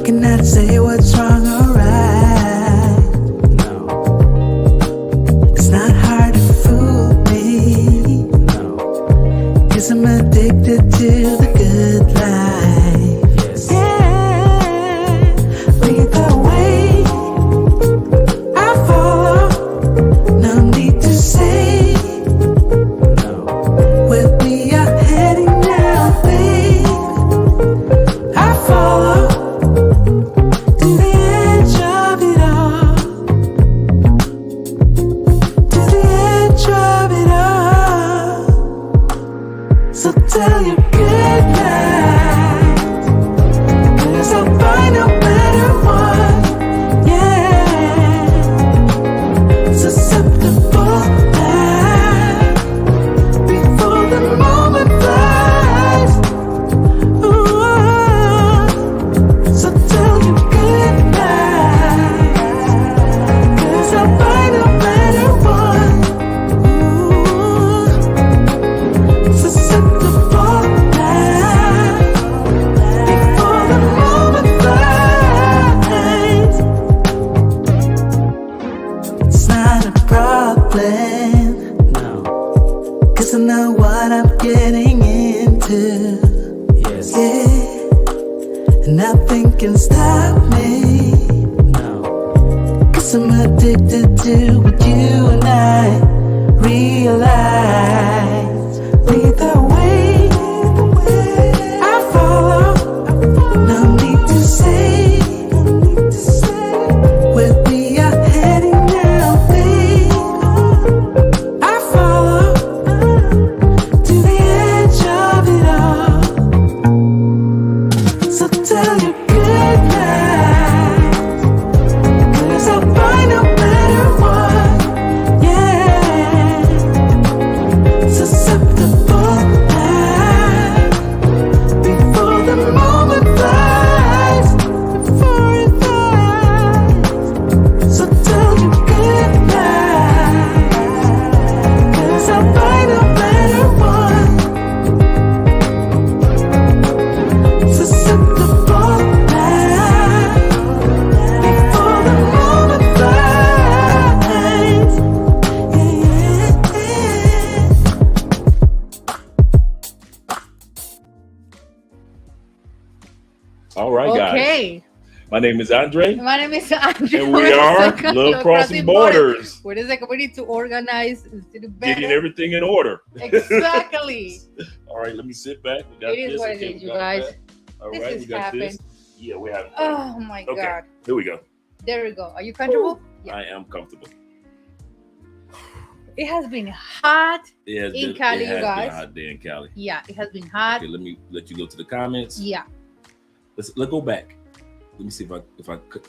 cannot say what's wrong or right. No. It's not hard to fool me. No. 'Cause I'm addicted to the good life. Yes. Yeah. Lead the way. I follow. No need to say. No. With me you're heading now, babe. I follow to the edge of it all. To the edge of it all. So tell your good night. 'Cause I'll find a better one. Yeah. Susceptible now. Before the moment flies. Ooh. So tell your good night. 'Cause I'll find a better one. Ooh. Susceptible now. Before the moment flies. It's not a problem. No. 'Cause I know what I'm getting into. Yes. Yeah, and nothing can stop me. No. 'Cause I'm addicted to what you and I realize. Lead the way. I follow. No need to say. With me you're heading now, babe. I follow to the edge of it all. So tell your good night. 'Cause I'll find a better one. Yeah. Susceptible now. Before the moment flies. Before it flies. So tell your good night. 'Cause I'll find a better one. Susceptible now. Before the moment flies. All right, guys. Okay. My name is Andre, My name is Andrew. and we are Love Crossing Borders, Wait a second. We need to organize instead of better. getting everything in order. Exactly. All right, let me sit back. We got It is this. what it Okay, is, we you got guys. that. All This right, has we got happened. this. Yeah, we have. Oh my Okay. God. Here we go. There we go. Are you comfortable? Yeah. I am comfortable. It has been hot. It has In been, Cali, it you has guys. been a hot day in Cali. Yeah, it has been hot. Okay, let me let you go to the comments. Yeah. Let's go back. Let me see if I could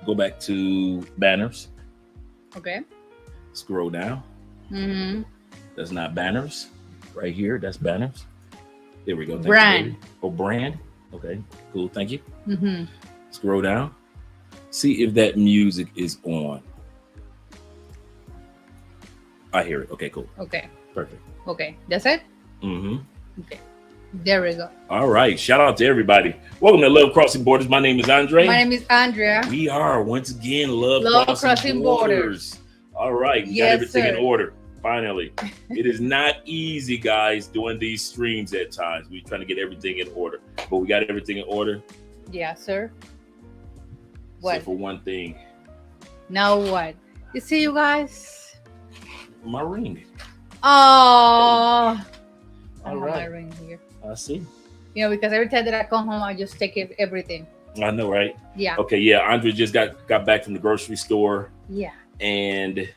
go back to banners. Okay. Scroll down. Mm-hmm. That's not banners. Right here, that's banners. There we go. Thank you, Brand. baby. Oh, brand. Okay, cool. Thank you. Mm-hmm. Scroll down. See if that music is on. I hear it. Okay, cool. Okay. Perfect. Okay. That's it? Mm-hmm. Okay. There we go. All right. Shout out to everybody. Welcome to Love Crossing Borders. My name is Andre. My name is Andrea. We are once again Love Crossing Crossing Borders. Borders. All right. We got Yes, everything sir. in order. Finally. It is not easy, guys, doing these streams at times. We're trying to get everything in order. But we got everything in order. Yeah, sir. What? Except for one thing. Now what? You see, you guys? My ring. Oh, I All have my right. ring here. I see. You know, because every time that I come home, I just take everything. I know, right? Yeah. Okay, yeah. Andre just got back from the grocery store Yeah. and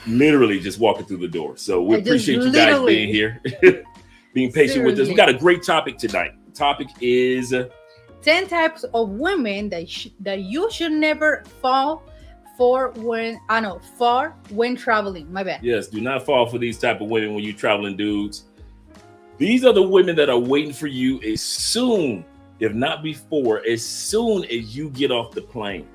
literally just walking through the door. So we I just appreciate you guys literally- being here, being patient with us. We got a great topic tonight. The topic is 10 types of women that you should never fall for when traveling. My bad. yes, do not fall for these type of women when you're traveling, dudes. These are the women that are waiting for you as soon, if not before, as soon as you get off the plane.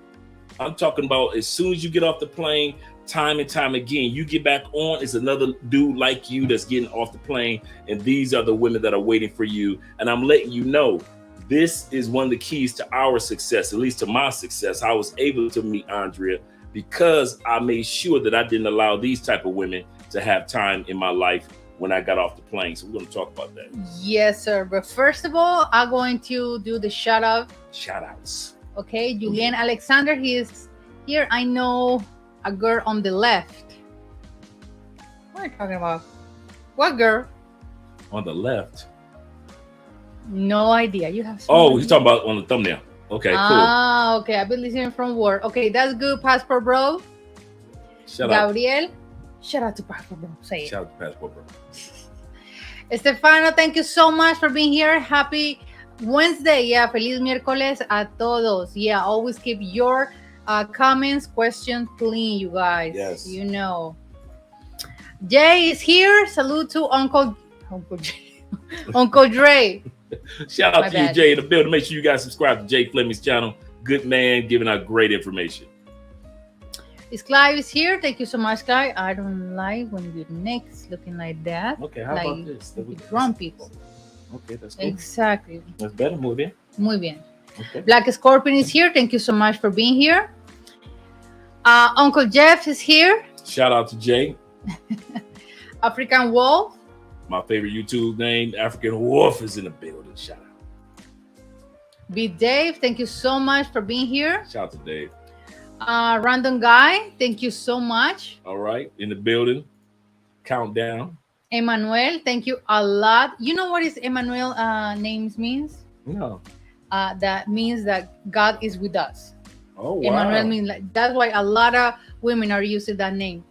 I'm talking about as soon as you get off the plane, time and time again, you get back on, it's another dude like you that's getting off the plane, and these are the women that are waiting for you. And I'm letting you know, this is one of the keys to our success, at least to my success. I was able to meet Andrea because I made sure that I didn't allow these type of women to have time in my life when I got off the plane. So we're going to talk about that. Yes, sir. But first of all, I'm going to do the shout out. Shout outs. Okay, Julian Alexander, he is here. I know a girl on the left. What are you talking about? What girl? On the left. No idea. You have. Oh, he's talking about on the thumbnail. Okay, cool. Ah, okay. I've been listening from work. Okay, that's good, Passport Bro. Shout out. Gabriel. Shout out to Passport Bro. Say it. Shout out to Passport Bro. Estefano, thank you so much for being here. Happy Wednesday. Yeah, feliz miércoles a todos. Yeah, always keep your comments, questions clean, you guys. Yes. You know. Jay is here. Salute to Uncle Jay. Uncle Dre. Shout out My to you, bad. Jay, in the building. Make sure you guys subscribe to Jay Fleming's channel. Good man, giving out great information. Is Clive is here. Thank you so much, Clive. I don't like when your neck's looking like that. Okay, how like about this? drunk people. Okay, that's cool. Exactly. That's better. Muy bien. Muy bien. Okay. Black Scorpion is here. Thank you so much for being here. Uncle Jeff is here. Shout out to Jay. African Wolf. My favorite YouTube name, African Wolf, is in the building. Shout out. Be Dave. Thank you so much for being here. Shout out to Dave. Random Guy. Thank you so much. All right, in the building. Countdown. Emmanuel. Thank you a lot. You know what is Emmanuel names means? No. That means that God is with us. Oh, wow. Emmanuel means like, that's why a lot of women are using that name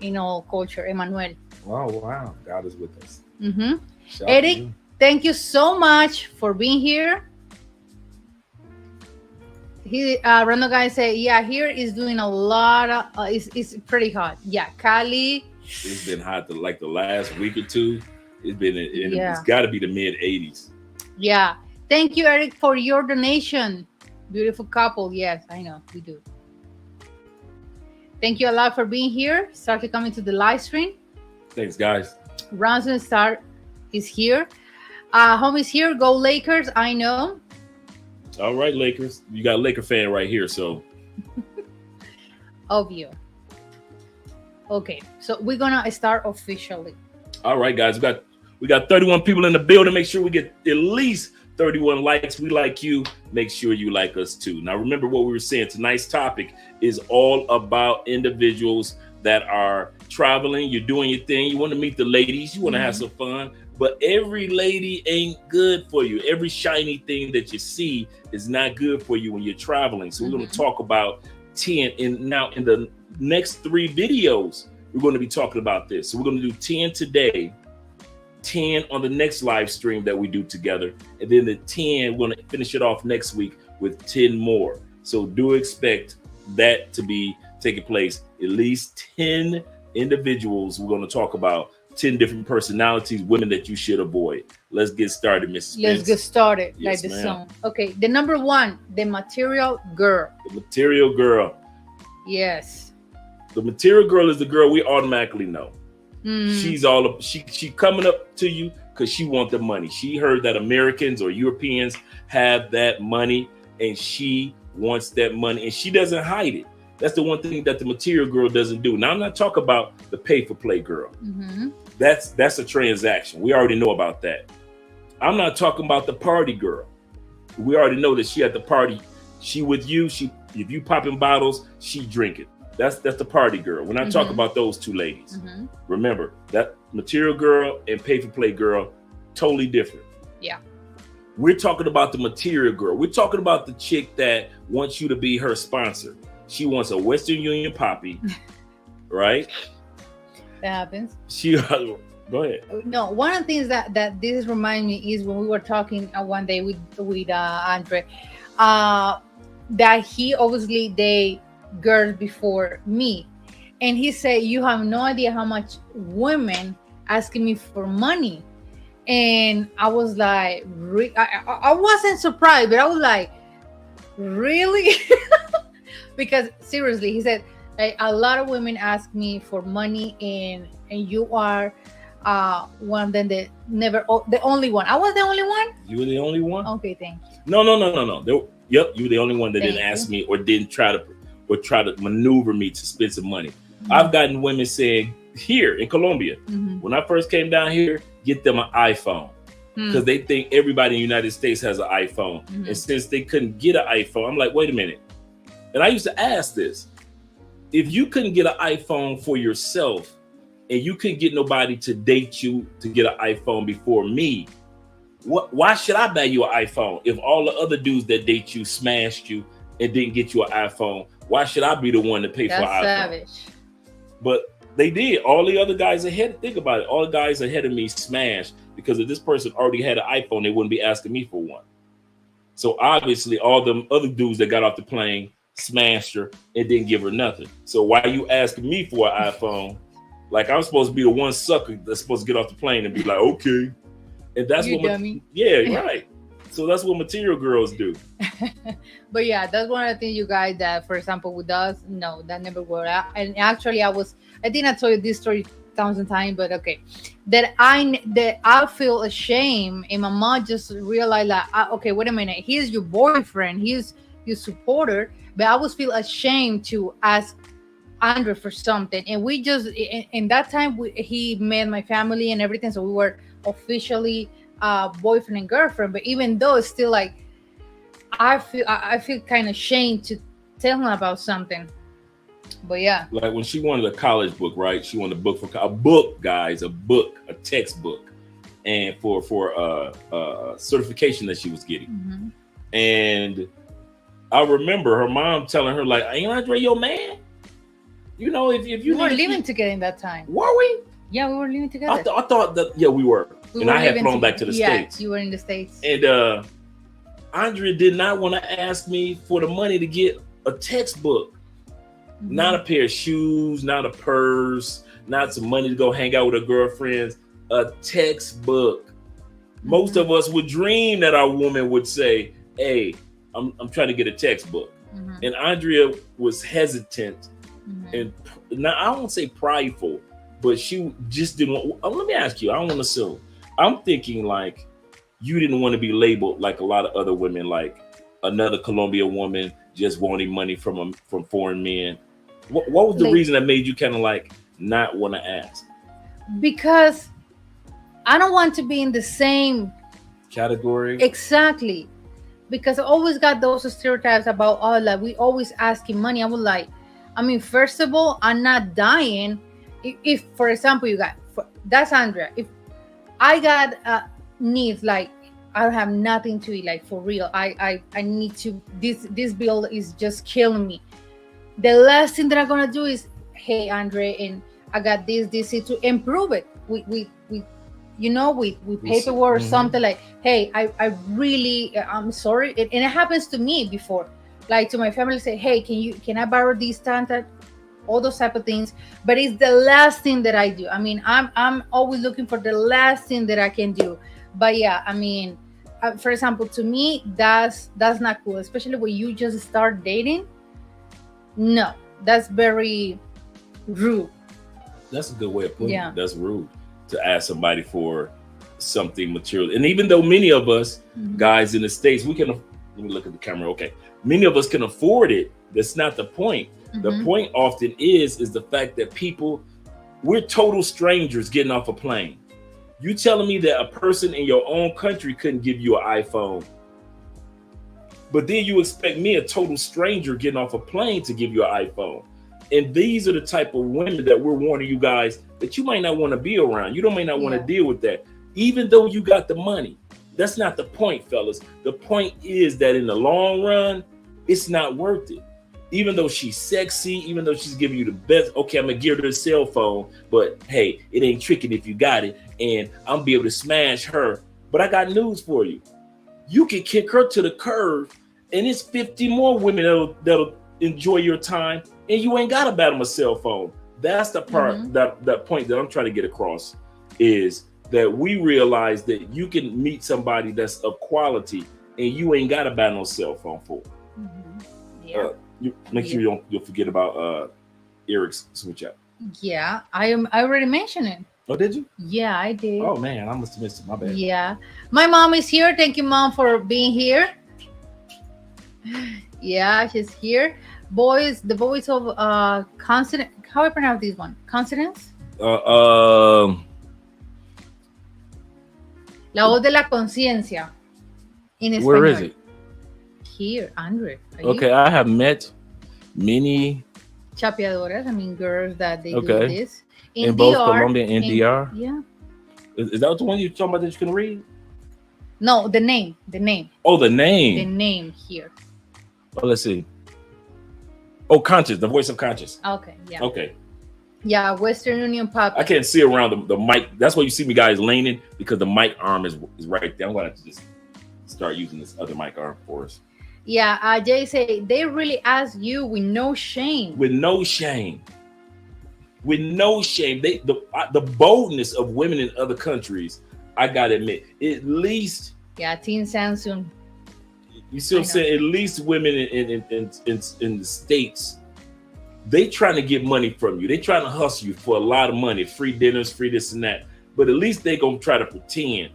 in all culture. Emmanuel. Oh, wow. God is with us. Mm-hmm. Shout out to Eric, you. thank you so much for being here. Random Guy say, yeah, here is doing a lot of, it's pretty hot. Yeah, Cali. It's been hot like the last week or two. It's been, Yeah. it's got to be the mid 80s. Yeah. Thank you, Eric, for your donation. Beautiful couple. Yes, I know. We do. Thank you a lot for being here. Start coming to the live stream. Thanks, guys. Ransom Star is here. Home is here. Go Lakers. I know. All right, Lakers. You got a Laker fan right here, so. Of you. Okay, so we're gonna start officially. All right, guys. We got 31 people in the building. Make sure we get at least 31 likes. We like you. Make sure you like us too. Now, remember what we were saying. Tonight's topic is all about individuals that are traveling. You're doing your thing. You want to meet the ladies. You want to have some fun. But every lady ain't good for you. Every shiny thing that you see is not good for you when you're traveling. So we're going to talk about 10. And now in the next 3 videos, we're going to be talking about this. So we're going to do 10 today, 10 on the next live stream that we do together. And then the 10, we're going to finish it off next week with 10 more. So do expect that to be taking place. At least 10 individuals we're going to talk about. 10 different personalities, women that you should avoid. Let's get started, Mrs. Let's Spence. get started, Yes, like the ma'am. song. Okay, the number 1, the material girl. The material girl. Yes. The material girl is the girl we automatically know. Mm. She's all she coming up to you because she wants the money. She heard that Americans or Europeans have that money and she wants that money and she doesn't hide it. That's the one thing that the material girl doesn't do. Now I'm not talking about the pay for play girl. Mm-hmm. That's a transaction. We already know about that. I'm not talking about the party girl. We already know that she at the party. She with you. If you popping bottles, she drinking. That's the party girl. We're not talking about those two ladies. Mm-hmm. Remember that material girl and pay for play girl, totally different. Yeah. We're talking about the material girl. We're talking about the chick that wants you to be her sponsor. She wants a Western Union poppy, right? That happens. Go ahead. No, one of the things that this reminds me is when we were talking one day with Andre, that he obviously dated girls before me, and he said, "You have no idea how much women asking me for money," and I was like, I wasn't surprised, but I was like, really? Because seriously, he said, a lot of women ask me for money, and you are one than the never the only one. I was the only one. You were the only one. Okay, thank you. No. Yep, you were the only one that Thank didn't ask you. me or didn't try to maneuver me to spend some money. Mm-hmm. I've gotten women saying here in Colombia, Mm-hmm. when I first came down here, get them an iPhone because they think everybody in the United States has an iPhone. Mm-hmm. And since they couldn't get an iPhone, I'm like, wait a minute. And I used to ask this: if you couldn't get an iPhone for yourself, and you couldn't get nobody to date you to get an iPhone before me, why should I buy you an iPhone if all the other dudes that date you smashed you and didn't get you an iPhone? Why should I be the one to pay for an iPhone? Savage. But they did. All the other guys ahead, think about it. All the guys ahead of me smashed because if this person already had an iPhone, they wouldn't be asking me for one. So obviously all them other dudes that got off the plane smashed her and didn't give her nothing. So why are you asking me for an iPhone? Like I'm supposed to be the one sucker that's supposed to get off the plane and be like, okay. And that's You what, dummy. yeah, right. So that's what material girls do. But yeah, that's one of the things, you guys, that for example with us, no, that never worked. And actually, I think I told you this story 1,000 times, but okay, that I feel ashamed, and my mom just realized like, okay, wait a minute, he's your boyfriend, he's your supporter, but I would feel ashamed to ask Andre for something, and we just in that time he met my family and everything, so we were officially boyfriend and girlfriend. But even though it's still like I feel kind of ashamed to tell him about something. But yeah, like when she wanted a college book, right? She wanted a book for a book, guys, a textbook, and for certification that she was getting. mm-hmm. And I remember her mom telling her like, "Ain't Andre your man? You know, if you we were living together in that time. Were we? Yeah, we were living together. I thought that we were. We and were I had living flown back to the yeah, States. you were in the States. And Andrea did not want to ask me for the money to get a textbook, Mm-hmm. not a pair of shoes, not a purse, not some money to go hang out with her girlfriends, a textbook. Mm-hmm. Most of us would dream that our woman would say, hey, I'm trying to get a textbook. Mm-hmm. And Andrea was hesitant Mm-hmm. and now I won't say prideful, but she just didn't want. Let me ask you, I don't want to assume. I'm thinking like you didn't want to be labeled like a lot of other women, like another Colombian woman just wanting money from foreign men. What was the reason that made you kind of like not want to ask? Because I don't want to be in the same category. Exactly. Because I always got those stereotypes about, oh, like we always asking money. I was like, I mean, first of all, I'm not dying. If for example, you got, that's Andrea. If I got needs, like I don't have nothing to eat, like for real, I need to, this bill is just killing me. The last thing that I'm gonna do is, hey, Andre, and I got this to improve it. We you know, with paperwork or something, like, hey, I really, I'm sorry. And it happens to me before. Like to my family, say, hey, can I borrow these standard, all those type of things. But it's the last thing that I do. I mean, I'm always looking for the last thing that I can do. But yeah, I mean, for example, to me, that's not cool, especially when you just start dating. No, that's very rude. That's a good way of putting Yeah. it. That's rude to ask somebody for something material. And even though many of us guys in the States, we can, let me look at the camera. Okay. Many of us can afford it. That's not the point. The point often is the fact that we're total strangers getting off a plane. You telling me that a person in your own country couldn't give you an iPhone, but then you expect me, a total stranger getting off a plane, to give you an iPhone. And these are the type of women that we're warning you guys that you might not want to be around. You might not want to deal with that. Even though you got the money, that's not the point, fellas. The point is that in the long run, it's not worth it. Even though she's sexy, even though she's giving you the best, okay, I'm gonna give her a cell phone, but hey, it ain't tricking if you got it, and I'm gonna be able to smash her. But I got news for you. You can kick her to the curb, and it's 50 more women that'll enjoy your time, and you ain't gotta buy them a cell phone. That's the part, that point that I'm trying to get across, is that we realize that you can meet somebody that's of quality, and you ain't gotta buy no cell phone for. Yeah. Make sure you'll forget about Eric's switch out. Yeah, I already mentioned it. Oh, did you? Yeah, I did. Oh man, I must have missed it. My bad. Yeah. My mom is here. Thank you, mom, for being here. Yeah, she's here. The voice of consonant. How I pronounce this one? Consonants. Um, La voz de la conciencia. In español. where is it? Here, Andre. Okay, I have met many Chapeadoras. I mean, girls that they do Okay. this in both Colombia and DR. Yeah. Is that the one you're talking about that you can read? No, the name. The name. Oh, the The name. name here. Oh, let's see. Oh, conscious, the voice of conscious. Okay. Yeah. Okay. Yeah. Western Union Pop. I can't see around the mic. That's why you see me guys leaning because the mic arm is right there. I'm gonna have to just start using this other mic arm for us. Yeah. Jay say they really ask you with no shame. With no shame. With no shame. The boldness of women in other countries, I gotta admit, at least Yeah. Teen Samsung. you see what I'm saying? At least women in the States, they trying to get money from you. They trying to hustle you for a lot of money, free dinners, free this and that. But at least they gonna try to pretend.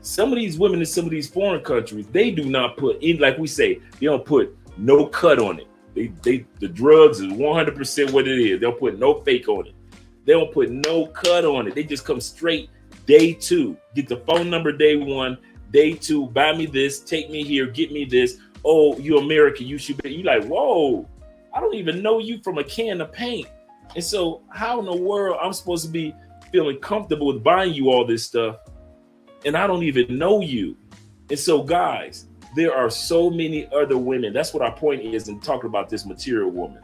Some of these women in some of these foreign countries, they do not put in, like we say, they don't put no cut on it. The drugs is 100% what it is. They'll put no fake on it. They don't put no cut on it. They just come straight day two. Get the phone number day one, day two, buy me this, take me here, get me this. Oh, you American, you should be. You like, whoa, I don't even know you from a can of paint. And so how in the world I'm supposed to be feeling comfortable with buying you all this stuff and I don't even know you? And so guys, there are so many other women. That's what our point is in talking about this material woman.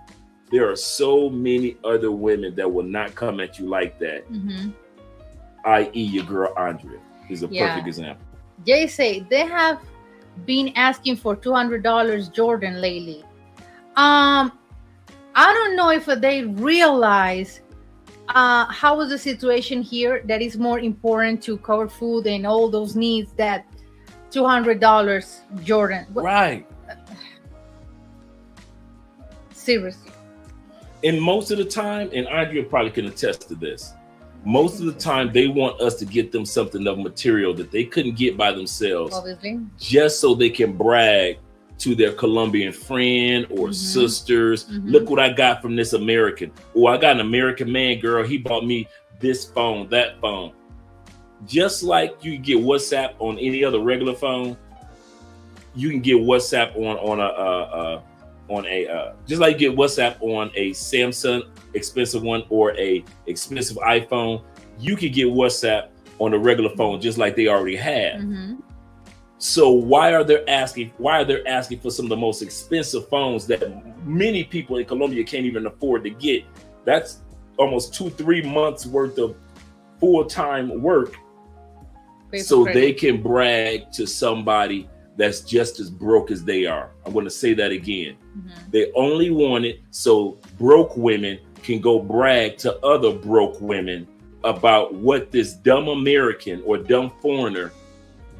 There are so many other women that will not come at you like that. Mm-hmm. I.e. your girl Andrea is a perfect example. Jay say they have been asking for $200 Jordan lately. I don't know if they realize how was the situation here that is more important to cover food and all those needs that $200 Jordan. Right. Seriously. And most of the time, and Andrea probably can attest to this, most of the time they want us to get them something of material that they couldn't get by themselves, Obviously. just so they can brag to their Colombian friend or sisters. Look what I got from this American. Oh, I got an American man, girl. He bought me this phone, that phone. Just like you get WhatsApp on any other regular phone, you can get WhatsApp on a just like you get WhatsApp on a Samsung expensive one or a expensive iPhone. You can get WhatsApp on a regular phone just like they already have. So why are they asking for some of the most expensive phones that many people in Colombia can't even afford to get? That's almost 2-3 months worth of full-time work, so they can brag to somebody that's just as broke as they are. I'm going to say that again. They only want it so broke women can go brag to other broke women about what this dumb American or dumb foreigner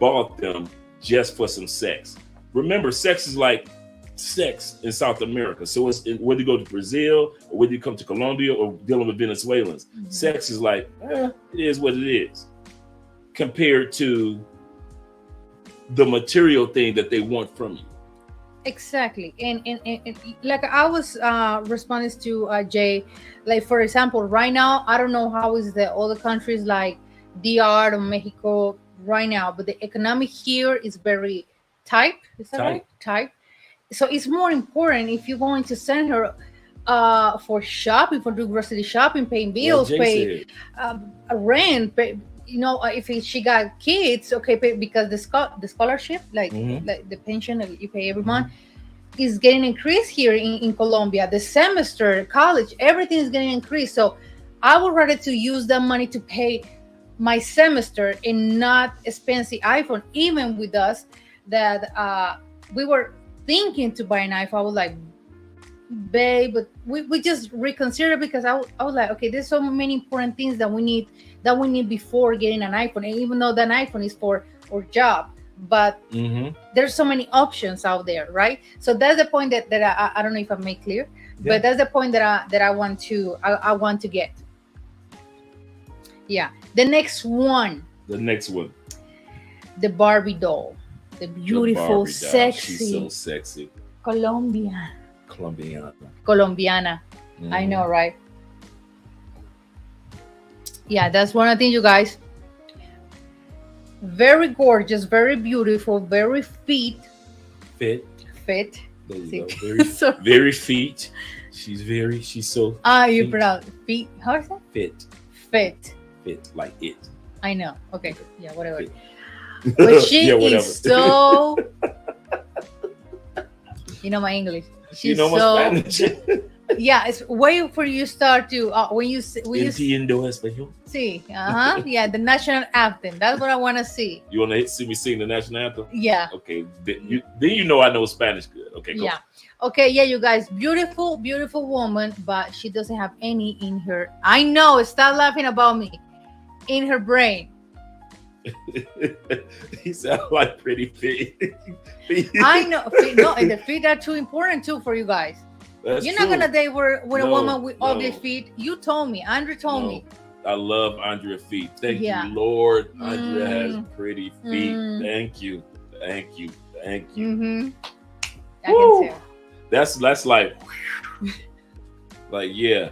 bought them just for some sex. Remember, sex is like sex in South America. So it's whether you go to Brazil or whether you come to Colombia or dealing with Venezuelans, sex is like, it is what it is compared to the material thing that they want from you. Exactly. And like I was responding to Jay, like for example, right now, I don't know how is the other countries like DR or Mexico right now, but the economic here is very tight. Is that right? Tight. So it's more important if you're going to send her for shopping, for do grocery shopping, paying bills, pay rent, pay, you know, if she got kids, okay, pay, because the scholarship, like the pension that you pay every month, is getting increased here in Colombia. The semester, college, everything is getting increased. So I would rather to use that money to pay my semester and not expensive iPhone. Even with us that we were thinking to buy an iPhone, I was like, babe, but we just reconsider because I was like, okay, there's so many important things that we need before getting an iPhone. And even though that iPhone is for our job, but there's so many options out there, right? So that's the point that I don't know if I made clear, but that's the point that I want to get. Yeah. The next one, The next one. the Barbie doll. The beautiful, Barbie doll. sexy She's so sexy. Colombian. Colombiana. Colombiana. I Mhm. know, right? Yeah, that's one of the things, you guys. Very gorgeous, very beautiful, very fit. Fit. Fit. There you See. go. Very, So- very feet. She's so You fit. pronounce fit. How is that? Fit. Fit. Fit like it. I know. Okay. Yeah, whatever. Fit. But she Yeah, whatever. is so. You know my English. She's You know my so. Spanish. Yeah, it's way for you start to when you Entiendo español. see. Yeah, the national anthem. That's what I want to see. You want to see me sing the national anthem? Yeah. Okay. Then you know I know Spanish good. Okay. Go. Yeah. Okay. Yeah, you guys, beautiful, beautiful woman, but she doesn't have any in her. I know. Stop laughing about me. In her brain. He sound like pretty feet. I know. No, and the feet are too important too for you guys. That's You're true. not gonna date with a No, woman with ugly no. feet. You told me. Andrew told me. I love Andrea feet. Thank Yeah. you, Lord. Andrea has Mm. pretty feet. Mm. Thank you. Thank you. Thank you. Mm-hmm. I Woo. can tell. That's like yeah.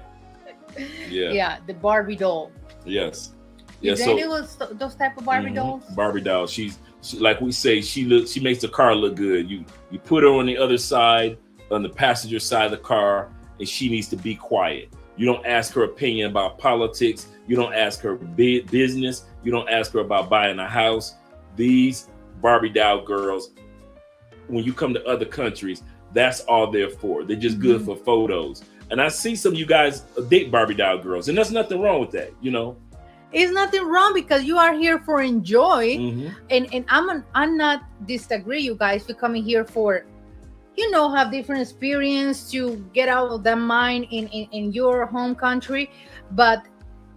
Yeah. Yeah, the Barbie doll. Yes. Yeah. Is there So any of those type of Barbie mhm, dolls? Barbie doll. She like we say, she makes the car look good. You put her on the other side, on the passenger side of the car, and she needs to be quiet. You don't ask her opinion about politics. You don't ask her business. You don't ask her about buying a house. These Barbie doll girls, when you come to other countries, that's all they're for. They're just good for photos. And I see some of you guys date Barbie doll girls, and there's nothing wrong with that, you know. It's nothing wrong because you are here for enjoy, Mhm. and I'm not disagree, you guys. You're coming here for, have different experience to get out of the mind in your home country, but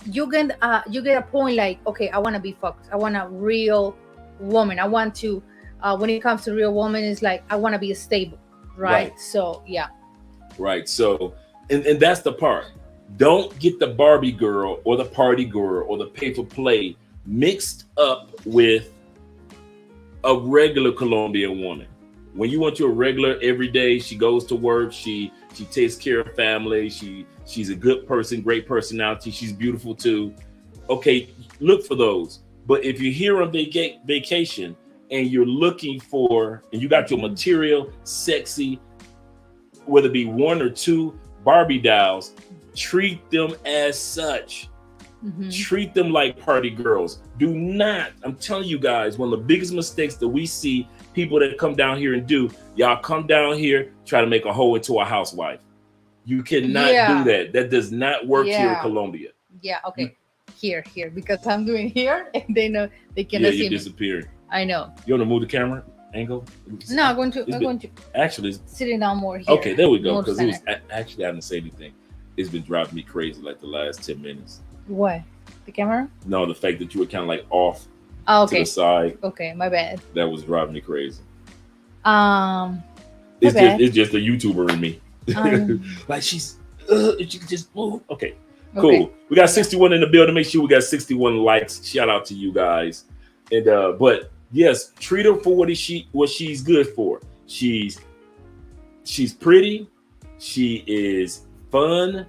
you get a point like, okay, I want to be focused. I want a real woman. I want to when it comes to real woman, it's like I want to be stable, right? So yeah. Right. So, and that's the part. Don't get the Barbie girl or the party girl or the pay for play mixed up with a regular Colombian woman. When you want your regular every day, she goes to work, she takes care of family, she's a good person, great personality, she's beautiful too. Okay, look for those. But if you're here on vacation and you're looking for, and you got your material, sexy, whether it be one or two Barbie dolls, treat them as such. Mhm. Treat them like party girls. Do not, I'm telling you guys, one of the biggest mistakes that we see people that come down here and do, y'all come down here, try to make a hoe into a housewife. You cannot Yeah. do that. That does not work here in Yeah. Colombia. Yeah. Okay. Here, because I'm doing here, and they know they Yeah, cannot see you're me. disappearing. I know. You want to move the camera angle? No, I'm going to. It's I'm been- going to Actually, sitting down more here. okay, there we go. More Because it was center. actually, I didn't say anything. It's been driving me crazy like the last 10 minutes. What? The camera? No, the fact that you were kind of like off Oh, to okay. the side, Okay, my bad. that was driving me crazy. My bad. It's just a YouTuber in me. Like she can just move. Okay, cool. Okay. We got 61 in the building. Make sure we got 61 likes. Shout out to you guys. And but yes, treat her for what she's good for. She's pretty, she is fun,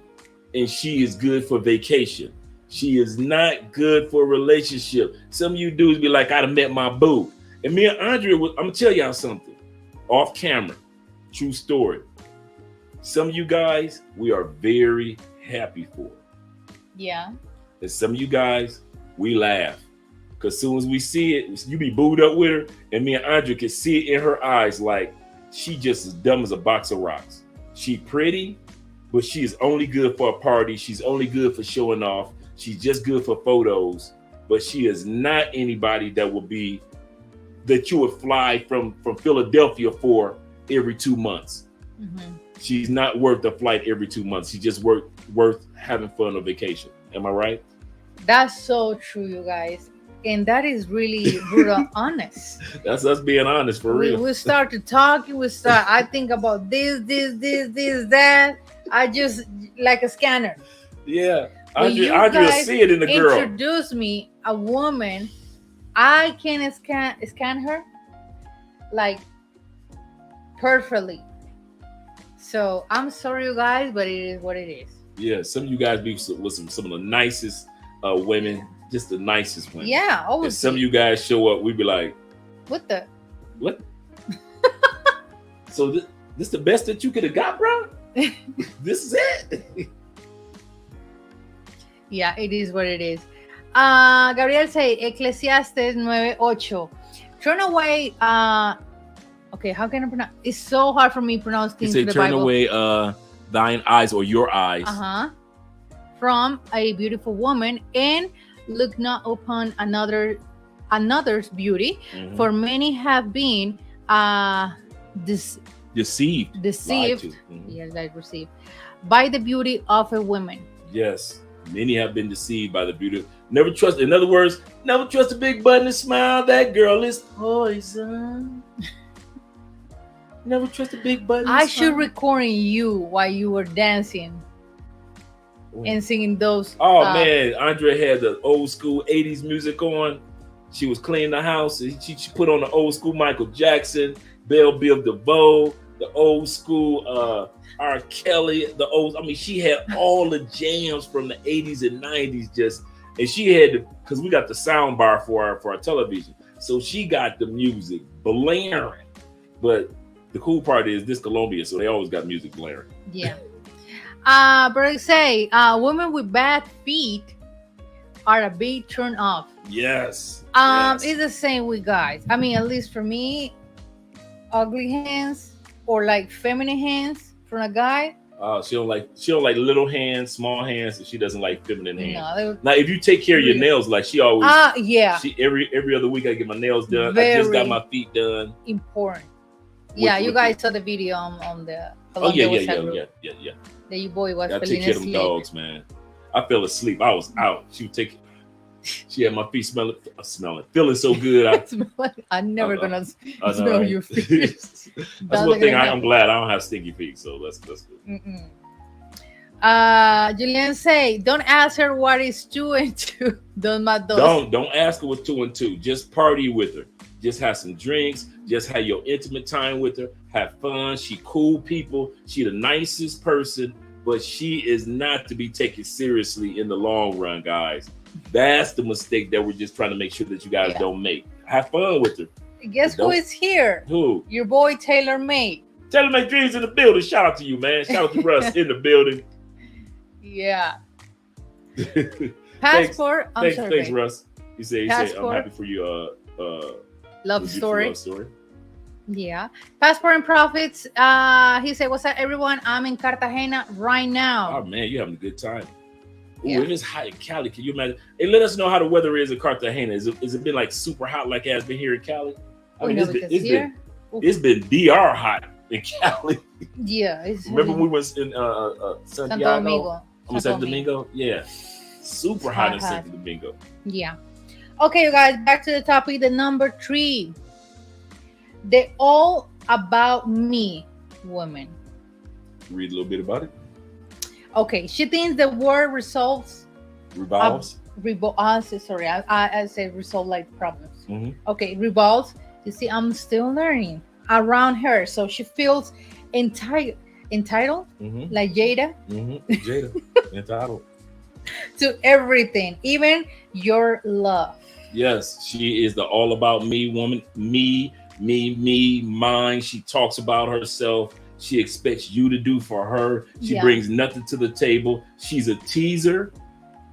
and she is good for vacation. She is not good for a relationship. Some of you dudes be like, I'd have met my boo. And me and Andrea, I'm gonna tell y'all something off camera. True story. Some of you guys, we are very happy for. Yeah. And some of you guys, we laugh. Because as soon as we see it, you be booed up with her, and me and Andrea can see it in her eyes like she just as dumb as a box of rocks. She pretty, but she is only good for a party. She's only good for showing off. She's just good for photos, but she is not anybody that you would fly from Philadelphia for every 2 months. Mm-hmm. She's not worth a flight every 2 months. She's just worth having fun on vacation. Am I right? That's so true, you guys. And that is really brutal honest. That's us being honest for real. We start to talk, I think about this, that. I just like a scanner. Yeah. When you Andre will guys see it in the girl. introduce me a woman, I can scan her like perfectly. So I'm sorry, you guys, but it is what it is. Yeah, some of you guys be with some of the nicest women, just the nicest women. Yeah, If always. some of you guys show up, we be like, What the? what? So this the best that you could have got, bro? This is it. Yeah, it is what it is. Gabriel say Ecclesiastes 9:8. Turn away. Okay, how can I pronounce? It's so hard for me to pronounce You things say in the turn Bible. away thine eyes or your eyes. From a beautiful woman, and look not upon another's beauty, Mhm. for many have been Deceived. Lied deceived. to. Mhm. Yes, I received by the beauty of a woman. Yes. Many have been deceived by the beauty. Never trust, in other words, never trust a big button and smile. That girl is poison. Never trust a big button. I should recording you while you were dancing and singing those. Oh man, Andre had the old school 80s music on. She was cleaning the house. And she put on the old school Michael Jackson, Belle Biv DeVoe, the old school R. Kelly, she had all the jams from the 80s and 90s and she had because we got the sound bar for our television. So she got the music blaring. But the cool part is this Colombia, so they always got music blaring. Yeah. But I say, women with bad feet are a big turn off. Yes. It's the same with guys. I mean, at least for me, ugly hands or like feminine hands from a guy. She don't like little hands, small hands, and she doesn't like feminine hands. No, Now, if you take care of your nails, like she always, yeah, she every other week I get my nails done. I Very just got my feet done. important. With- Yeah, you with guys saw the video on the Oh yeah, WhatsApp group. yeah. That your boy was I take feeling care of them asleep. dogs, man. I fell asleep. I was out. She had my feet smelling, feeling so good. I'm never gonna I know, smell right? your feet. That's one thing I'm glad I don't have stinky feet, so that's good. Julian say, don't ask her what is 2 and 2. Don't ask her what 2 and 2. Just party with her. Just have some drinks. Just have your intimate time with her. Have fun. She cool people. She the nicest person, but she is not to be taken seriously in the long run, guys. That's the mistake that we're just trying to make sure that you guys don't make. Have fun with her. Guess who is here? Who? Your boy Taylor May. Taylor May Dreams in the building. Shout out to you, man. Shout out to Russ in the building. Yeah. Passport. Thanks, Russ. He said, I'm happy for you. Love story. Love story. Yeah. Passport and profits. He said, what's up, everyone? I'm in Cartagena right now. Oh man, you're having a good time. Ooh, Yeah. It is hot in Cali. Can you imagine? Hey, let us know how the weather is in Cartagena. Is it been like super hot like it has been here in Cali? It's been DR hot in Cali. Yeah. Remember when we was in Santiago? Santo Domingo? Yeah. Super hot in Santo Domingo. Yeah. Okay, you guys, back to the topic. The number 3. The all about me women. Read a little bit about it. Okay, she thinks the word revolves. Sorry, I said resolve like problems. Mm-hmm. Okay, revolves. You see, I'm still learning around her, so she feels entitled, Mm-hmm. like Jada, Jada, entitled to everything, even your love. Yes, she is the all about me woman. Me, mine. She talks about herself. She expects you to do for her. She brings nothing to the table. She's a teaser.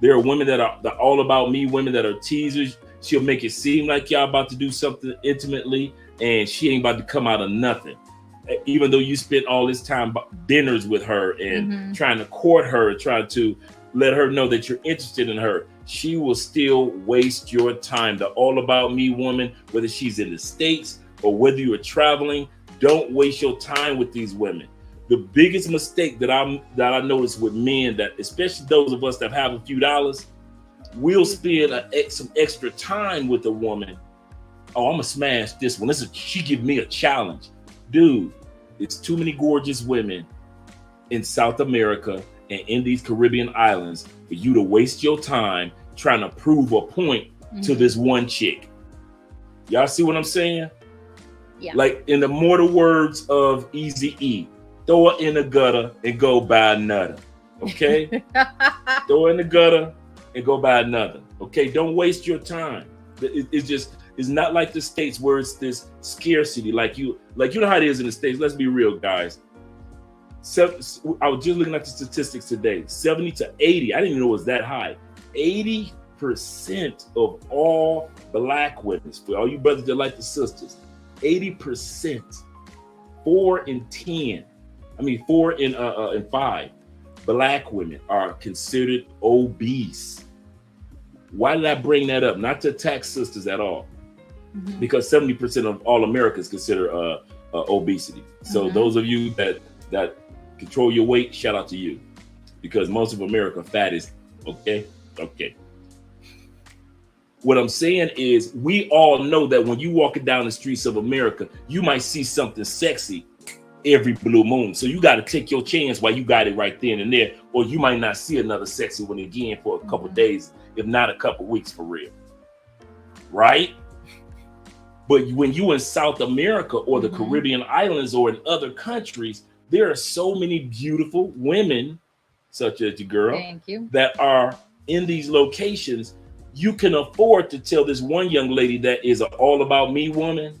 There are women that are the all about me women that are teasers. She'll make it seem like y'all about to do something intimately, and she ain't about to come out of nothing. Even though you spent all this time dinners with her and trying to court her, trying to let her know that you're interested in her, she will still waste your time. The all about me woman, whether she's in the States or whether you are traveling, don't waste your time with these women. The biggest mistake that I notice with men, that especially those of us that have a few dollars, we'll spend some extra time with a woman. Oh, I'm gonna smash this one. She give me a challenge. Dude, it's too many gorgeous women in South America and in these Caribbean islands for you to waste your time trying to prove a point to this one chick. Y'all see what I'm saying? Yeah. Like in the mortal words of Eazy-E, throw it in the gutter and go buy another. Okay? Throw it in the gutter and go buy another. Okay? Don't waste your time. It's not like the States where it's this scarcity. Like you know how it is in the States. Let's be real, guys. I was just looking at the statistics today. 70 to 80. I didn't even know it was that high. 80% of all Black women, for all you brothers that like the sisters, 80%, 4 in 5 Black women are considered obese. Why did I bring that up? Not to attack sisters at all, because 70% of all Americans consider obesity. So those of you that control your weight, shout out to you, because most of America fat is okay. What I'm saying is, we all know that when you walking down the streets of America, you might see something sexy every blue moon. So you got to take your chance while you got it right then and there, or you might not see another sexy one again for a couple days, if not a couple weeks, for real. Right? But when you in South America or the Caribbean islands or in other countries, there are so many beautiful women, such as your girl, thank you, that are in these locations. You can afford to tell this one young lady that is an all about me woman,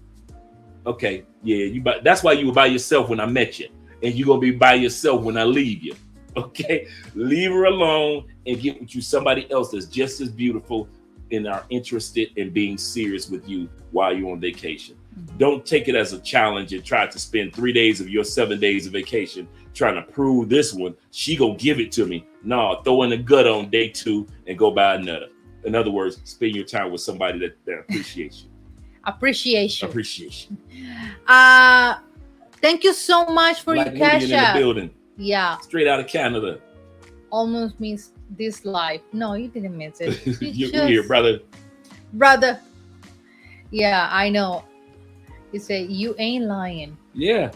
okay, yeah, that's why you were by yourself when I met you, and you're gonna be by yourself when I leave you. Okay, leave her alone and get with you somebody else that's just as beautiful and are interested in being serious with you while you're on vacation. Don't take it as a challenge and try to spend 3 days of your 7 days of vacation trying to prove this one she gonna give it to me. No, throw in the gut on day 2 and go buy another. In other words, spend your time with somebody that appreciates you. Appreciation. Thank you so much for Black your cash in the app. building. Yeah. Straight out of Canada. Almost means this life. No, you didn't miss it. You're here, brother. Yeah, I know. You say you ain't lying. Yeah.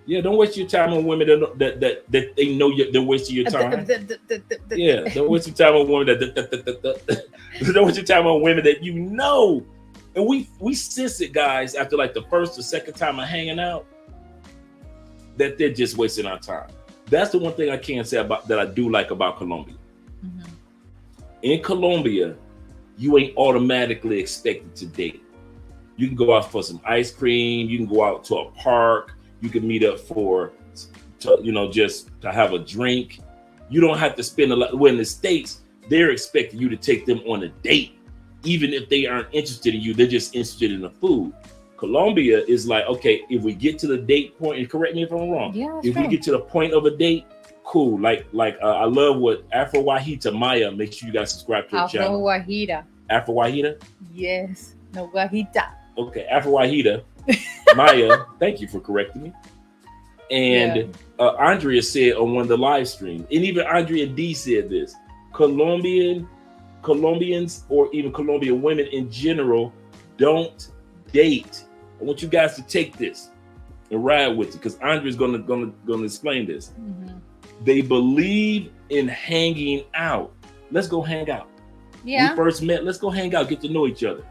Don't waste your time on women that they know they're wasting your time. Yeah, don't waste your time on women don't waste your time on women that you know. And we sense it, guys, after like the first or second time of hanging out, that they're just wasting our time. That's the one thing I can say about that I do like about Colombia. In Colombia, you ain't automatically expected to date. You can go out for some ice cream. You can go out to a park. You can meet up just to have a drink. You don't have to spend a lot. Well, in the States, they're expecting you to take them on a date. Even if they aren't interested in you, they're just interested in the food. Colombia is like, okay, if we get to the date point, and correct me if I'm wrong. Yeah, if we get to the point of a date, cool. I love what Afro Wahita Maya. Make sure you guys subscribe to her channel. Afro Wahita? Yes. No, Wahita. Okay, Afro Wahita Maya, thank you for correcting me. And Andrea said on one of the live streams, and even Andrea D said this, Colombians or even Colombian women in general don't date. I want you guys to take this and ride with it, because Andrea's gonna explain this. They believe in hanging out. Let's go hang out. Yeah. We first met, let's go hang out, get to know each other.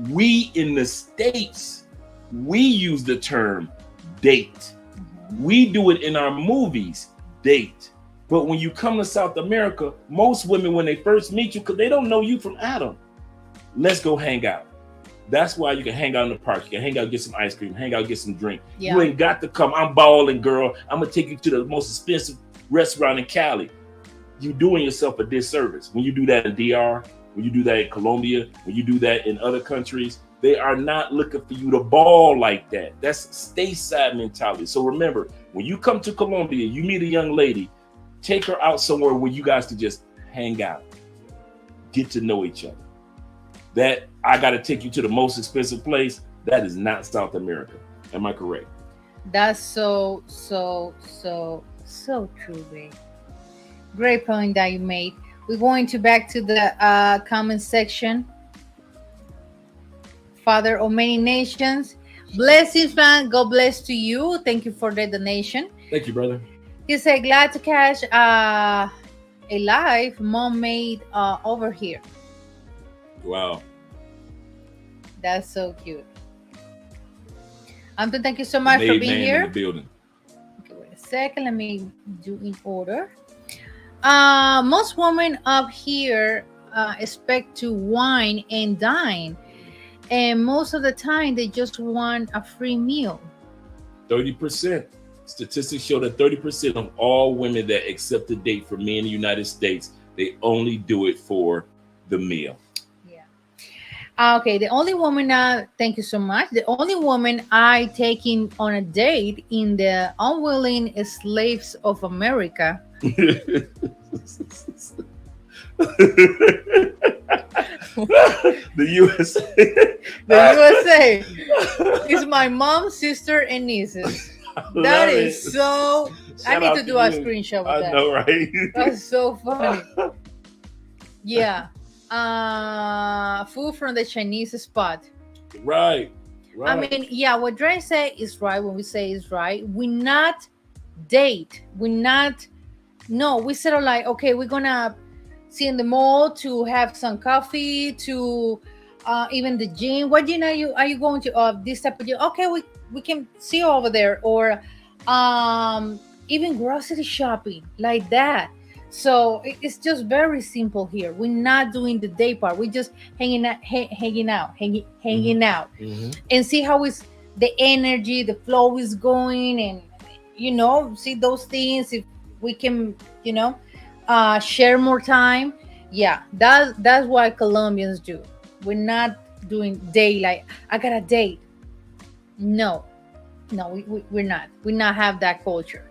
We in the States, we use the term date. We do it in our movies, date. But when you come to South America, most women, when they first meet you, because they don't know you from Adam, let's go hang out. That's why you can hang out in the park. You can hang out, get some ice cream, hang out, get some drink. Yeah. You ain't got to come, I'm balling, girl. I'm going to take you to the most expensive restaurant in Cali. You're doing yourself a disservice. When you do that in DR, when you do that in Colombia, when you do that in other countries, they are not looking for you to ball like that. That's stateside mentality. So remember, when you come to Colombia, you meet a young lady, take her out somewhere where you guys can just hang out, get to know each other. That I got to take you to the most expensive place, that is not South America. Am I correct? That's so true, babe. Great point that you made. We're going back to the comment section. Father of many nations, blessings, man. God bless to you. Thank you for the donation. Thank you, brother. He said, glad to catch a live mom made over here. Wow. That's so cute. Anton, thank you so much for Made being man here. in the building. Okay, wait a second. Let me do in order. Most women up here expect to wine and dine, and most of the time they just want a free meal. 30%. Statistics show that 30% of all women that accept a date from men in the United States, they only do it for the meal. Yeah. Okay, the only woman, thank you so much. The only woman I taking on a date in the Unwilling Slaves of America. The USA. The USA is my mom, sister, and nieces. That is so. I need to do a screenshot of that. I know, right? That's so funny. Yeah. Food from the Chinese spot. Right. I mean, yeah, what Dre said is right. When we say is right, we not date. We not. No, we settle like, okay, we're gonna see in the mall to have some coffee, to even the gym. What are you going to this type of gym? Okay, we can see over there, or even grocery shopping like that. So it's just very simple here. We're not doing the day part. We're just hanging out, Mm-hmm. and see how is the energy, the flow is going, and see those things. If we can, share more time. Yeah, that's what Colombians do. We're not doing day like I got a date. No, we're not. We not have that culture.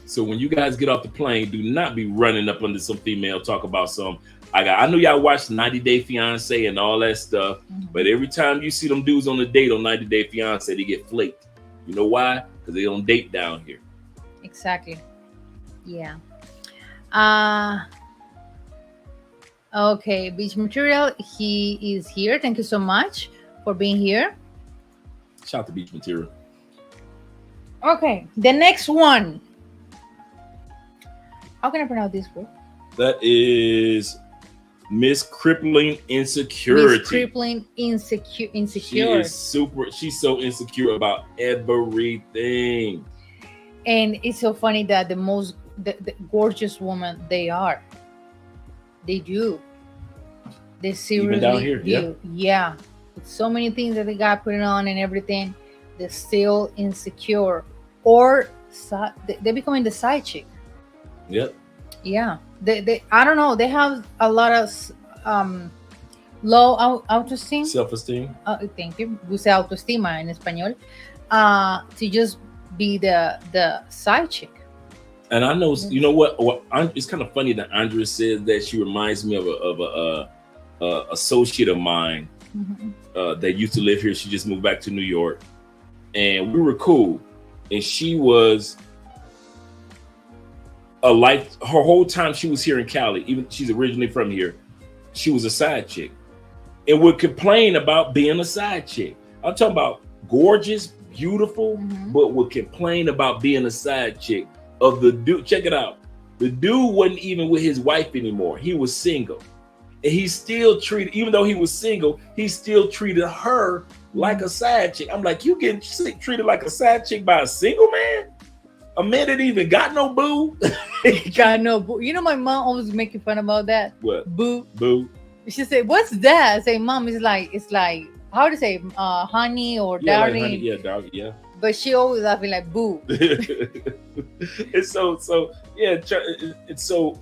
So when you guys get off the plane, do not be running up under some female, talk about some. I know y'all watch 90 Day Fiance and all that stuff, but every time you see them dudes on a date on 90 Day Fiance, they get flaked. You know why? Because they don't date down here. Exactly. Yeah. Okay, Beach Material, he is here. Thank you so much for being here. Shout out to Beach Material. Okay, the next one. How can I pronounce this word? That is Miss Crippling Insecurity. Miss Crippling Insecure. She is super. She's so insecure about everything. And it's so funny that the gorgeous woman they are. They do. They seriously Even down here, do. Yeah. With so many things that they got put on and everything, they're still insecure. Or they're becoming the side chick. Yep. Yeah. They I don't know. They have a lot of low autoesteem. Self-esteem. Thank you. Use autoestima en español. To just be the side chick. And I know, you know what? It's kind of funny that Andrea says that she reminds me of a associate of mine that used to live here. She just moved back to New York, and we were cool. And she was her whole time she was here in Cali. Even she's originally from here. She was a side chick, and would complain about being a side chick. I'm talking about gorgeous, beautiful, but would complain about being a side chick. Of the dude, check it out. The dude wasn't even with his wife anymore. He was single, and he still treated, even though he was single, he still treated her like a side chick. I'm like, you getting treated like a side chick by a single man? A man that even got no boo? Got no boo. You know, my mom always making fun about that. What? Boo. Boo. She said, "What's that?" I say, "Mom, it's like how to say, honey or darling." Like honey, yeah, dog, yeah. But she always laughing like boo. And so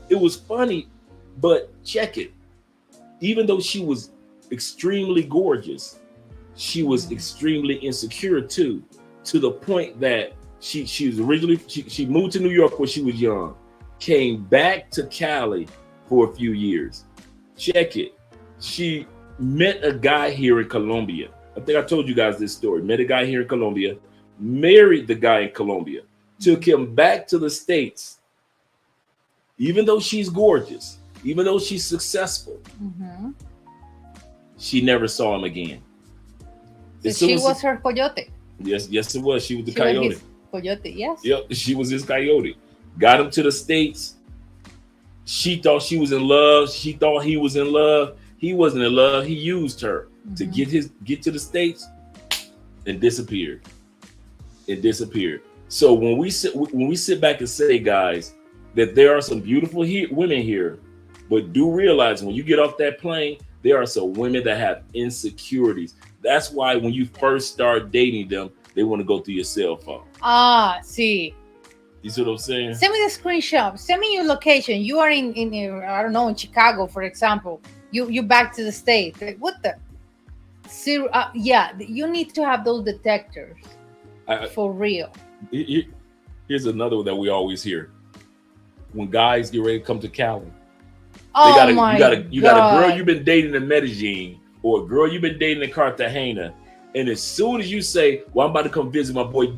it was funny, but check it. Even though she was extremely gorgeous, she was extremely insecure too, to the point that she was originally she moved to New York when she was young, came back to Cali for a few years. Check it. She met a guy here in Colombia. I think I told you guys this story. Met a guy here in Colombia. Married the guy in Colombia, took him back to the States. Even though she's gorgeous, even though she's successful, she never saw him again. So she was her coyote. Yes, it was. She was the She coyote. was his coyote, yes. Yep, she was his coyote. got him to the States. She thought she was in love. She thought he was in love. He wasn't in love. He used her to get to the States and disappeared. It disappeared. So when we sit back and say, guys, that there are some beautiful women here, but do realize when you get off that plane, there are some women that have insecurities. That's why when you first start dating them, they want to go through your cell phone. See. You see what I'm saying? Send me the screenshot. Send me your location. You are in I don't know, in Chicago, for example. You back to the States. Like, what the? Yeah, you need to have those detectors for real. Here's another one that we always hear. When guys get ready to come to Cali, Oh you got a girl you've been dating in Medellin or a girl you've been dating in Cartagena, and as soon as you say, "Well, I'm about to come visit my boy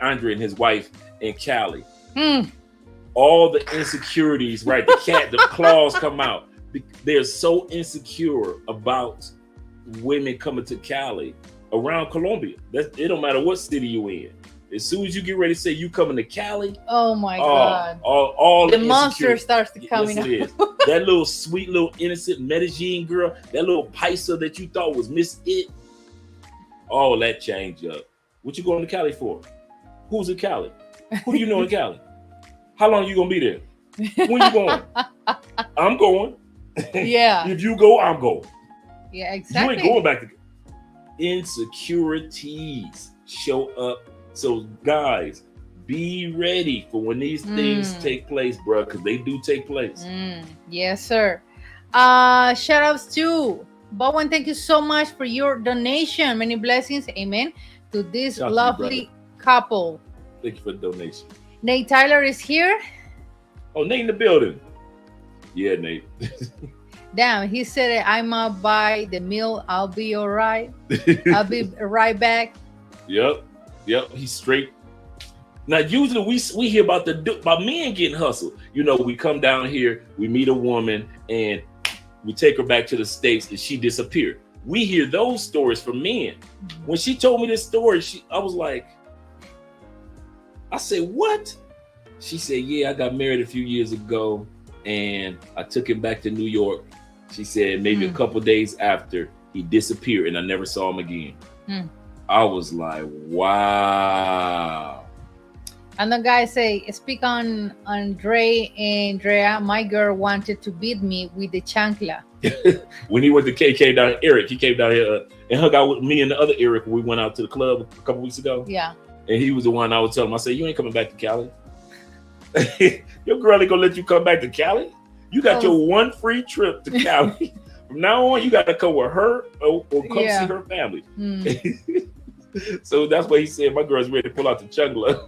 Andre and his wife in Cali," all the insecurities, right? The claws come out. They're so insecure about women coming to Cali around Colombia. It don't matter what city you in. As soon as you get ready to say you coming to Cali, oh my God, all the monster starts to come yes, out. it is. That little sweet, little innocent Medellin girl, that little paisa that you thought was Miss It, all that change up. What you going to Cali for? Who's in Cali? Who do you know in Cali? How long you gonna be there? When you going? I'm going. Yeah. If you go, I'm going. Yeah, exactly. You ain't going back to insecurities show up. So guys, be ready for when these things take place, bro, because they do take place. Yes, sir. Shout outs to Bowen. Thank you so much for your donation. Many blessings, amen, to this Shout out to you, lovely couple. Thank you for the donation. Nate Tyler is here. Oh, Nate in the building. Yeah, Nate. Damn, he said, I'm up by the mill. I'll be all right. I'll be right back. Yep. He's straight. Now, usually we hear about men getting hustled. You know, we come down here, we meet a woman, and we take her back to the States, and she disappeared. We hear those stories from men. When she told me this story, I was like, I said, what? She said, yeah, I got married a few years ago, and I took him back to New York. She said maybe a couple days after, he disappeared, and I never saw him again. I was like, wow. And the guy say, speak on Andre and Andrea. My girl wanted to beat me with the chancla. When he went to came down, Eric, he came down here and hung out with me and the other Eric when we went out to the club a couple weeks ago. Yeah. And he was the one I would tell him, I said, you ain't coming back to Cali. Your girl ain't gonna let you come back to Cali. You got your one free trip to Cali. From now on, you got to come with her or come see her family. So that's what he said. My girl's ready to pull out the chungla.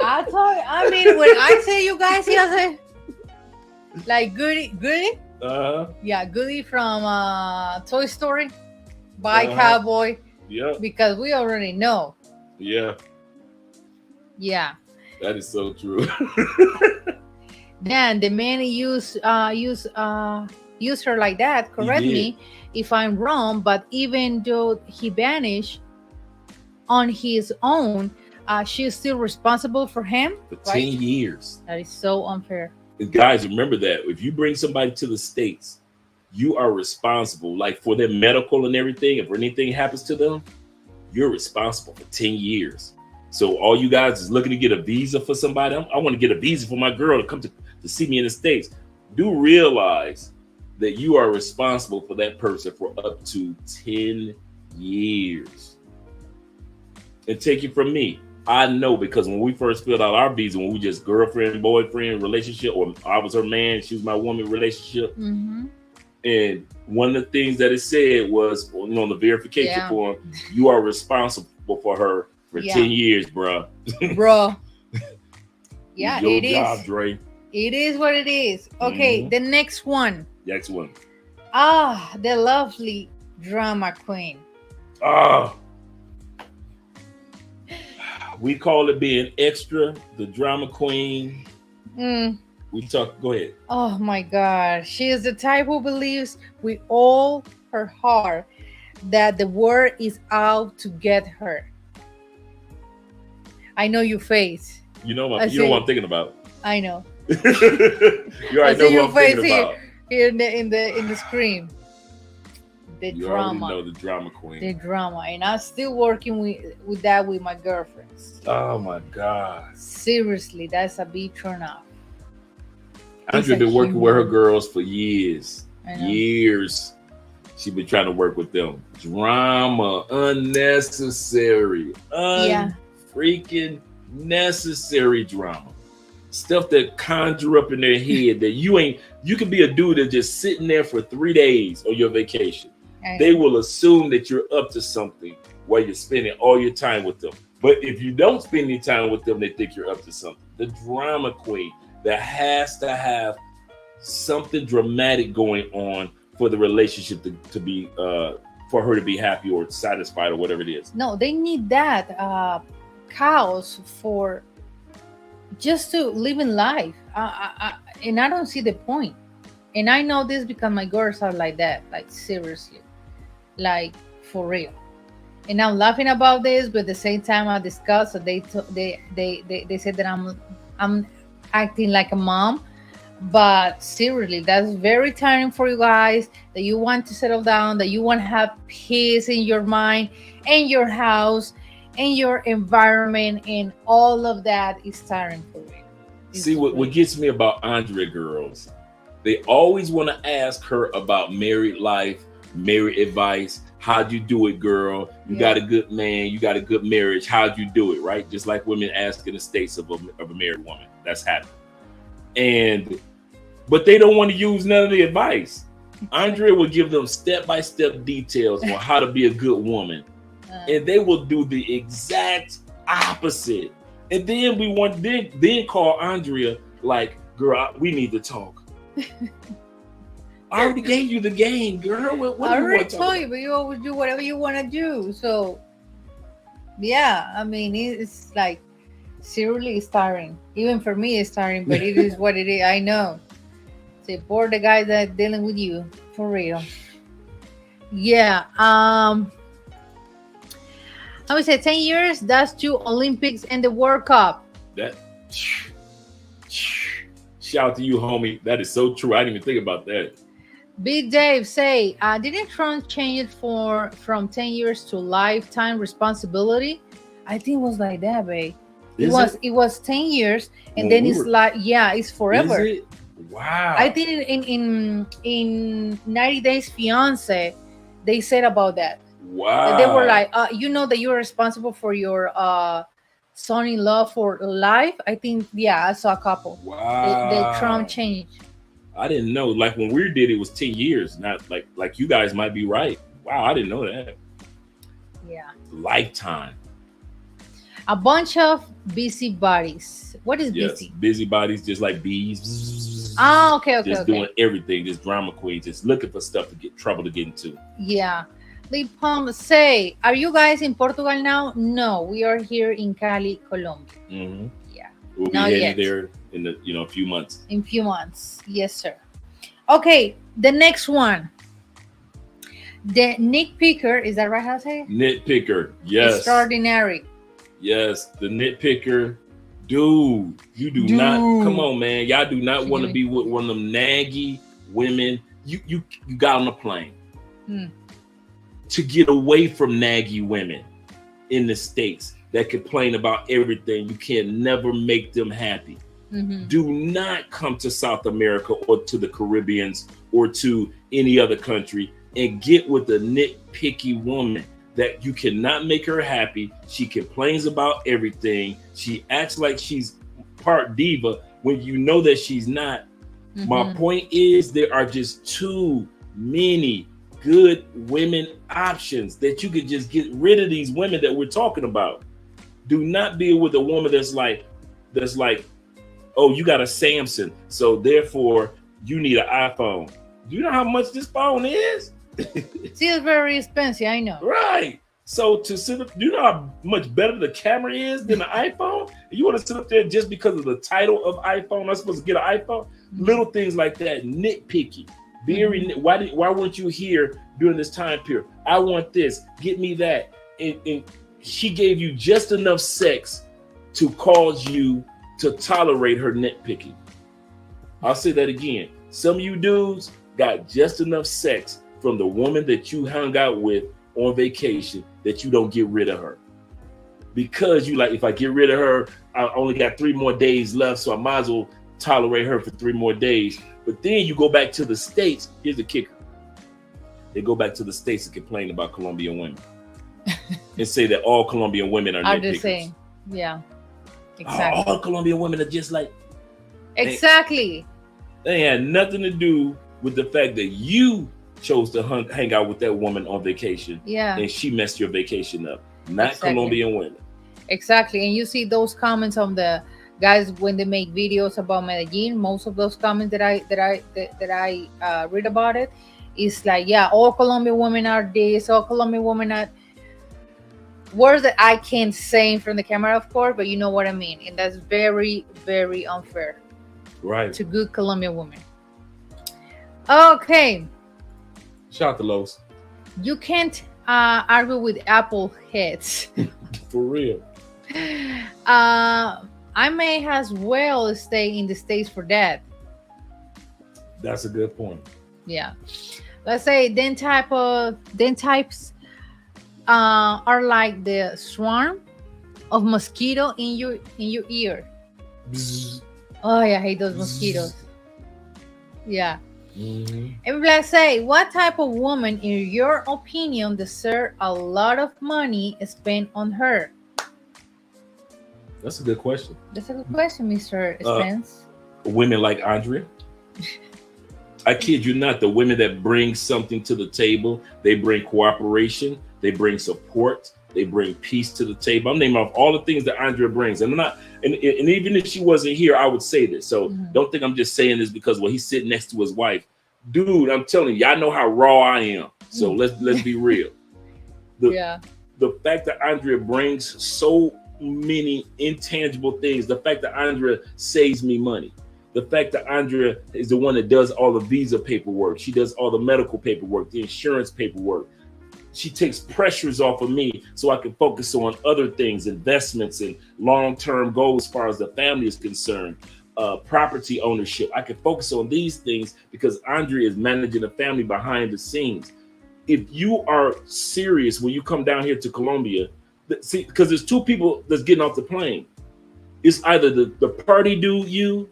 I mean, when I say you guys, he say like Goody. Yeah, Goody from Toy Story. Bye, cowboy. Yeah. Because we already know. Yeah. Yeah. That is so true. Then the man use her like that. Correct me if I'm wrong, but even though he vanished on his own, she is still responsible for him for 10 years. That is so unfair. And guys, remember that if you bring somebody to the States, you are responsible, like for their medical and everything. If anything happens to them, you're responsible for 10 years. So all you guys is looking to get a visa for somebody. I want to get a visa for my girl to come to see me in the States. Do realize that you are responsible for that person for up to 10 years. And take it from me, I know, because when we first filled out our visa, when we just girlfriend, boyfriend relationship, or I was her man, she was my woman relationship. And one of the things that it said was, on the verification form, you are responsible for her for 10 years, bro. Yeah, your it job, is. Dre. It is what it is. Okay, the next one. Next one. The lovely drama queen. We call it being extra, the drama queen. We talk, go ahead. Oh my God. She is the type who believes with all her heart that the world is out to get her. I know your face. You know I you know see. what I'm thinking about. I know. You I already see know your what I'm thinking face about. here in the screen. The You already drama. know the drama queen. The drama. And I'm still working with that with my girlfriends. Oh my God. Seriously, that's a big turn off. Andrea been working with her girls for years. I know. Years. She been trying to work with them. Drama, unnecessary, Yeah. freaking necessary drama. Stuff that conjure up in their head that you can be a dude that's just sitting there for 3 days on your vacation. They will assume that you're up to something while you're spending all your time with them. But if you don't spend any time with them, they think you're up to something. The drama queen that has to have something dramatic going on for the relationship to be for her to be happy or satisfied or whatever it is. No, they need that chaos for just to live in life. And I don't see the point. And I know this because my girls are like that, like seriously, like for real. And I'm laughing about this, but at the same time I discuss. So they said that I'm acting like a mom, but seriously, that's very tiring for you guys. That you want to settle down, that you want to have peace in your mind and your house and your environment, and all of that is tiring for you. See what gets me about Andrea girls, they always want to ask her about married life, married advice. How'd you do it, girl? You got a good man, you got a good marriage. How'd you do it, right? Just like women ask in the States of a married woman. That's happening. But they don't want to use none of the advice. Andrea will give them step-by-step details on how to be a good woman. And they will do the exact opposite. And then we want then call Andrea like, girl, we need to talk. I already gave you the game, girl. What I do you already want to talk told about? you, but you always do whatever you want to do. So, yeah, I mean, it's like seriously it's tiring. Even for me, it's tiring, but it is what it is. I know. Say, poor the guy that's dealing with you, for real. Yeah. I would say 10 years. That's 2 Olympics and the World Cup. That shout out to you, homie. That is so true. I didn't even think about that. Big Dave say, didn't Trump change it from 10 years to lifetime responsibility? I think it was like that, babe. It was 10 years, and then it's like, yeah, it's forever. Is it? Wow. I think in 90 Days Fiance, they said about that. Wow. They were like, you know that you're responsible for your son-in-law for life. I think, yeah, I saw a couple. Wow. The Trump changed. I didn't know. Like when we did it was 10 years. Not like you guys might be right. Wow, I didn't know that. Yeah. Lifetime. A bunch of busybodies. What is Yes, busy? busybodies, just like bees. Oh, okay. Just doing everything. Just drama queens, just looking for stuff to get trouble to get into. Yeah. Lip Palm say, are you guys in Portugal now? No, we are here in Cali, Colombia. Mm-hmm. Yeah. We'll be Not heading yet. there in a few months. In few months. Yes, sir. Okay, the next one. The nitpicker, is that right how to say it? Nitpicker, yes. Extraordinary. Yes, the nitpicker. Dude, you do not, come on, man. Y'all do not want to be with one of them naggy women. You got on a plane to get away from naggy women in the States that complain about everything. You can never make them happy. Mm-hmm. Do not come to South America or to the Caribbeans or to any other country and get with a nitpicky woman that you cannot make her happy. She complains about everything. She acts like she's part diva when you know that she's not. Mm-hmm. My point is there are just too many good women options that you could just get rid of these women that we're talking about. Do not be with a woman that's like, oh, you got a Samsung, so therefore you need an iPhone. Do you know how much this phone is? See, it's very expensive, I know. Right. So to sit up, do you know how much better the camera is than an iPhone? You want to sit up there just because of the title of iPhone? I'm supposed to get an iPhone? Mm-hmm. Little things like that, nitpicky. Very. Mm-hmm. Why weren't you here during this time period? I want this. Get me that. And she gave you just enough sex to cause you to tolerate her nitpicking. I'll say that again. Some of you dudes got just enough sex from the woman that you hung out with on vacation that you don't get rid of her. Because you like, if I get rid of her, I only got 3 more days left, so I might as well tolerate her for 3 more days. But then you go back to the States. Here's the kicker. They go back to the States and complain about Colombian women and say that all Colombian women are nitpickers. the same. Yeah, exactly. All Colombian women are just like, Exactly. they had nothing to do with the fact that you chose to hang out with that woman on vacation. Yeah. And she messed your vacation up, not Exactly. Colombian women. Exactly. And you see those comments on the guys when they make videos about Medellin. Most of those comments that I read about it is like, yeah, all Colombian women are this, all Colombian women are words that I can't say in front of the camera, of course, but you know what I mean. And that's very, very unfair Right. to good Colombian women. Okay. Shout out to Los. You can't argue with apple heads. For real. I may as well stay in the States for that. That's a good point. Yeah. Let's say then types are like the swarm of mosquito in your ear. Bzzz. Oh yeah, I hate those mosquitoes. Yeah. Mhm. And let's say, what type of woman, in your opinion, deserves a lot of money spent on her? That's a good question. That's a good question, Mr. Spence. Women like Andrea. I kid you not, the women that bring something to the table, they bring cooperation, they bring support, they bring peace to the table. I'm naming off all the things that Andrea brings. And I'm not, and even if she wasn't here, I would say this. So don't think I'm just saying this because, well, he's sitting next to his wife. Dude, I'm telling you, y'all know how raw I am. So let's be real. The fact that Andrea brings so many intangible things, the fact that Andrea saves me money, the fact that Andrea is the one that does all the visa paperwork, she does all the medical paperwork, the insurance paperwork. She takes pressures off of me so I can focus on other things, investments and long-term goals as far as the family is concerned, property ownership. I can focus on these things because Andrea is managing the family behind the scenes. If you are serious when you come down here to Colombia, see, because there's 2 people that's getting off the plane. It's either the party dude you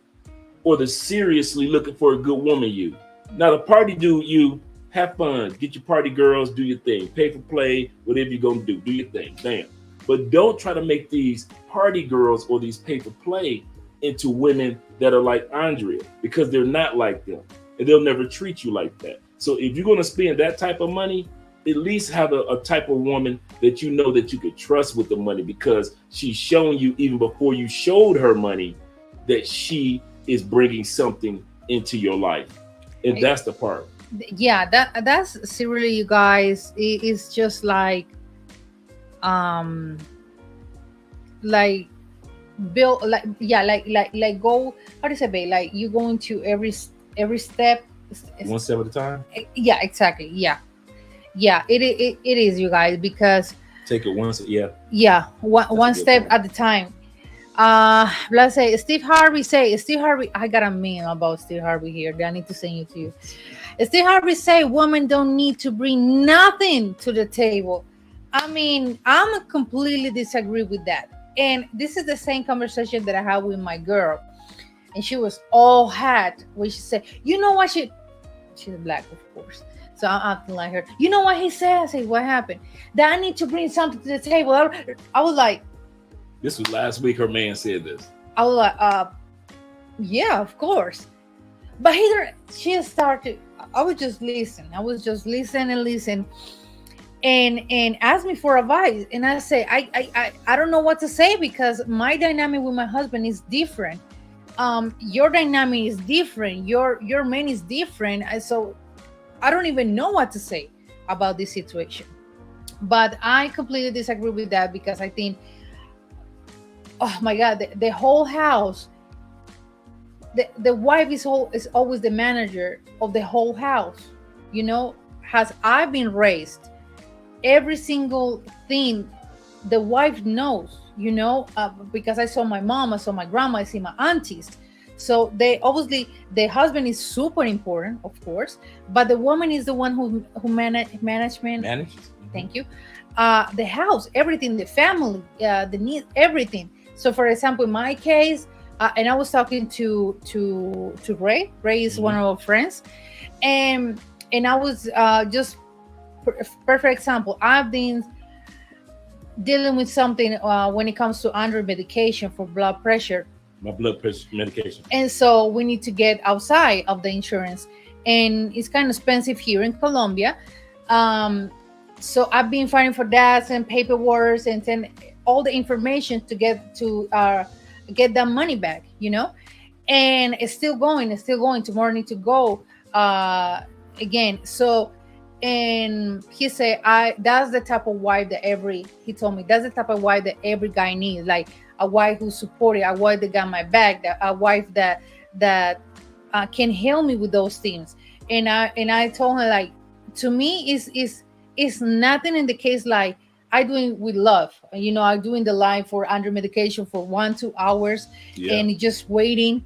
or the seriously looking for a good woman you. Now the party dude you, have fun, get your party girls, do your thing, pay for play, whatever you're gonna do your thing, bam. But don't try to make these party girls or these pay for play into women that are like Andrea, because they're not like them and they'll never treat you like that. So if you're gonna spend that type of money, at least have a type of woman that you know that you could trust with the money, because she's showing you even before you showed her money that she is bringing something into your life. And that's the part. Yeah, that's seriously, you guys. It's just like build, like go, how do you say, babe? Like you go into every step, One step at a time. Yeah, exactly. Yeah, it is, you guys, because Take it once. Yeah. One step point. at a time. Let's say Steve Harvey, I got a meme about Steve Harvey here that I need to send it to you. Steve Harvey say women don't need to bring nothing to the table. I mean, I'm completely disagree with that. And this is the same conversation that I had with my girl. And she was all hat when she said, you know what, she's black, of course. So I'm acting like her. You know what he said? I said, what happened? That I need to bring something to the table. I was like, this was last week. Her man said this. I was like, yeah, of course. But she started, I was just listening and asked me for advice. And I say, I don't know what to say, because my dynamic with my husband is different. Your dynamic is different. Your man is different. And so I don't even know what to say about this situation. But I completely disagree with that, because I think, oh my God, the whole house, the wife is always the manager of the whole house. You know, as I've been raised, every single thing the wife knows, because I saw my mom, I saw my grandma, I see my aunties. So they obviously, the husband is super important, of course, but the woman is the one who management. Manages. Thank you. The house, everything, the family, the need, everything. So, for example, in my case, and I was talking to Ray. Ray is one of our friends, and I was just perfect example. I've been dealing with something when it comes to Android medication for blood pressure. My blood pressure medication. And so we need to get outside of the insurance, and it's kind of expensive here in Colombia. So I've been fighting for that and paperwork and send all the information to get that money back, and it's still going. Tomorrow I need to go again. So, and he said, that's the type of wife that he told me, that's the type of wife that every guy needs, like a wife who's supportive, a wife that got my back, a wife that can help me with those things. And I told her, like, to me, it's nothing in the case, like, I doing with love. I doing the line for under medication for 1-2 hours, and just waiting,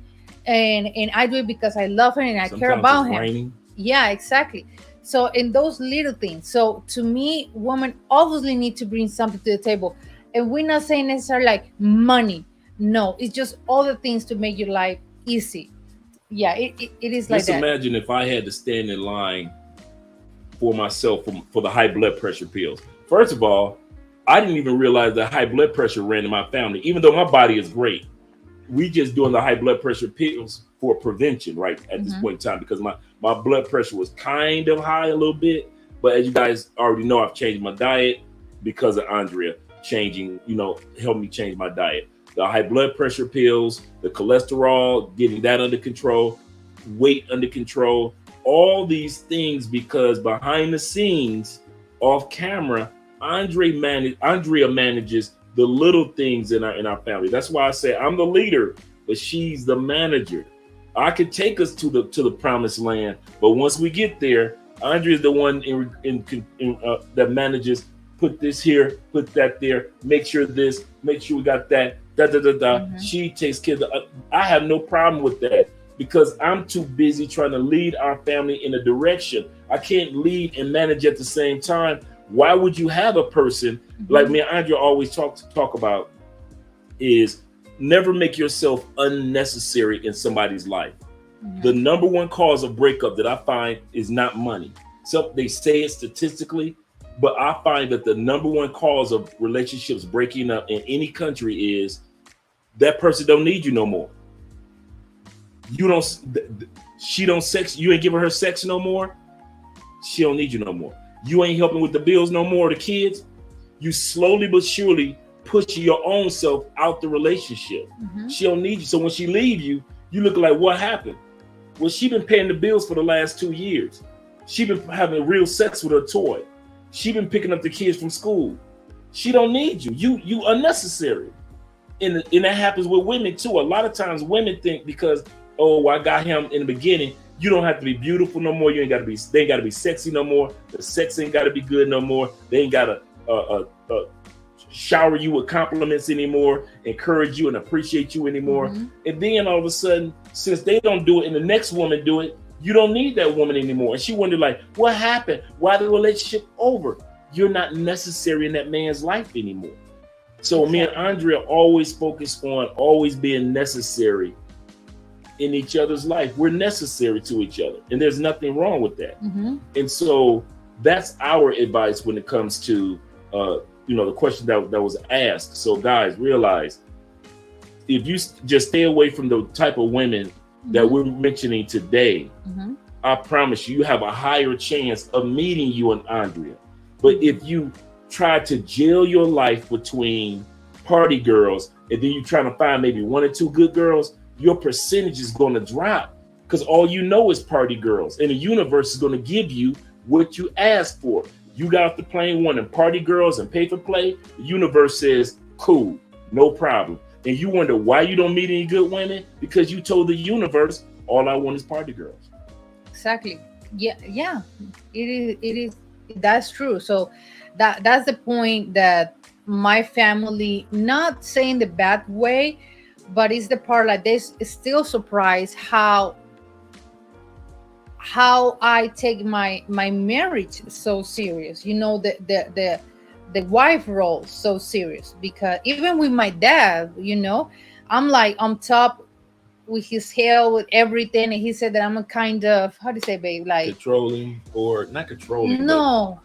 and I do it because I love him and I care about him. Raining. Yeah, exactly. So in those little things. So to me, women obviously need to bring something to the table, and we're not saying necessarily like money. No, it's just all the things to make your life easy. Yeah, it is like that. Just imagine if I had to stand in line for myself for the high blood pressure pills. First of all, I didn't even realize that high blood pressure ran in my family, even though my body is great. We just doing the high blood pressure pills for prevention, right, at this point in time, because my blood pressure was kind of high a little bit. But as you guys already know, I've changed my diet because of Andrea helped me change my diet. The high blood pressure pills, the cholesterol, getting that under control, weight under control, all these things, because behind the scenes, off camera, Andrea manages the little things in our family. That's why I say I'm the leader, but she's the manager. I could take us to the promised land, but once we get there, Andrea is the one that manages. Put this here, put that there. Make sure this. Make sure we got that. She takes care of I have no problem with that, because I'm too busy trying to lead our family in a direction. I can't lead and manage at the same time. Why would you have a person like me and Andrea always talk about is never make yourself unnecessary in somebody's life. The number one cause of breakup that I find is not money. So they say it statistically, but I find that the number one cause of relationships breaking up in any country is that person don't need you no more. She don't sex. You ain't giving her sex no more. She don't need you no more. You ain't helping with the bills no more, the kids. You slowly but surely push your own self out the relationship. She don't need you. So when she leave you, you look like, what happened? Well, she been paying the bills for the last 2 years. She been having real sex with her toy. She been picking up the kids from school. She don't need you. You unnecessary. And that happens with women too. A lot of times women think because, I got him in the beginning, you don't have to be beautiful no more. They ain't got to be sexy no more. The sex ain't got to be good no more. They ain't got to shower you with compliments anymore, encourage you and appreciate you anymore. And then all of a sudden, since they don't do it and the next woman do it, you don't need that woman anymore. And she wondered, like, what happened? Why the relationship over? You're not necessary in that man's life anymore. So me and Andrea always focus on always being necessary in each other's life. We're necessary to each other, and there's nothing wrong with that. And so that's our advice when it comes to the question that was asked. So guys, realize if you just stay away from the type of women that we're mentioning today, I promise you have a higher chance of meeting you and Andrea. But if you try to jail your life between party girls and then you try to find maybe 1 or 2 good girls, your percentage is going to drop, because all you know is party girls, and the universe is going to give you what you asked for. You got off the plane wanting party girls and pay for play. The universe says, cool, no problem. And you wonder why you don't meet any good women, because you told the universe, all I want is party girls. Exactly. Yeah. It is. That's true. So that's the point that my family, not saying the bad way, but it's the part like this is still surprised how I take my marriage so serious. You know, the wife role so serious, because even with my dad, you know, I'm like on top with his hair, with everything, and he said that I'm a kind of, how do you say, babe, like controlling, or not controlling. no,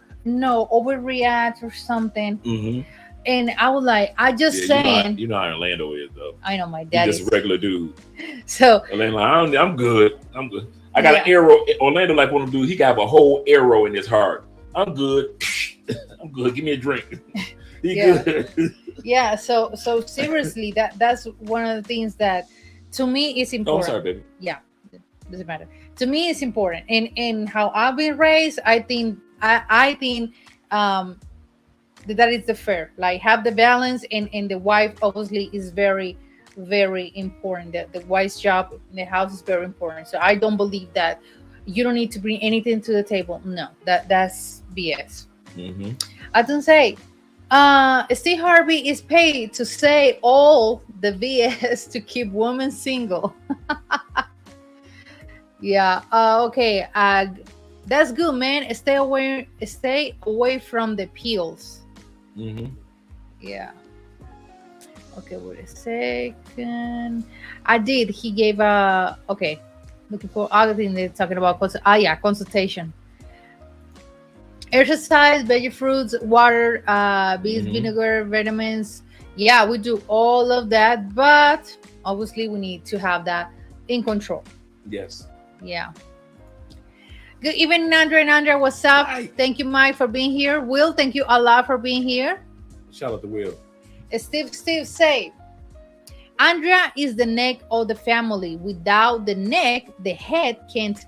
overreact or something. Mm-hmm. And I was like, I just saying, you know how Orlando is though. I know my dad He's just a regular dude. So Orlando, I'm good. I got an arrow. Orlando, like one of them dudes, he got a whole arrow in his heart. I'm good. I'm good. Give me a drink. He good. Yeah. So seriously, that's one of the things that to me is important. Oh, I'm sorry, baby. Yeah, doesn't matter. To me, it's important, and how I've been raised. I think that is the fair. Like, have the balance, and the wife obviously is very, very important. That the wife's job in the house is very important. So I don't believe that you don't need to bring anything to the table. No, that's BS. Mm-hmm. I don't say. Steve Harvey is paid to say all the BS to keep women single. Yeah. Okay. That's good, man. Stay away from the pills. Mm-hmm. Yeah. Okay. Wait a second. I did. He gave okay. Looking for other thing they're talking about. Consultation. Exercise, veggie fruits, water, bees, vinegar, vitamins. Yeah, we do all of that, but obviously we need to have that in control. Yes. Yeah. Good evening, Andrea and Andrea. What's up? Hi. Thank you, Mike, for being here. Will, thank you a lot for being here. Shout out to Will. Steve, say, Andrea is the neck of the family. Without the neck, the head can't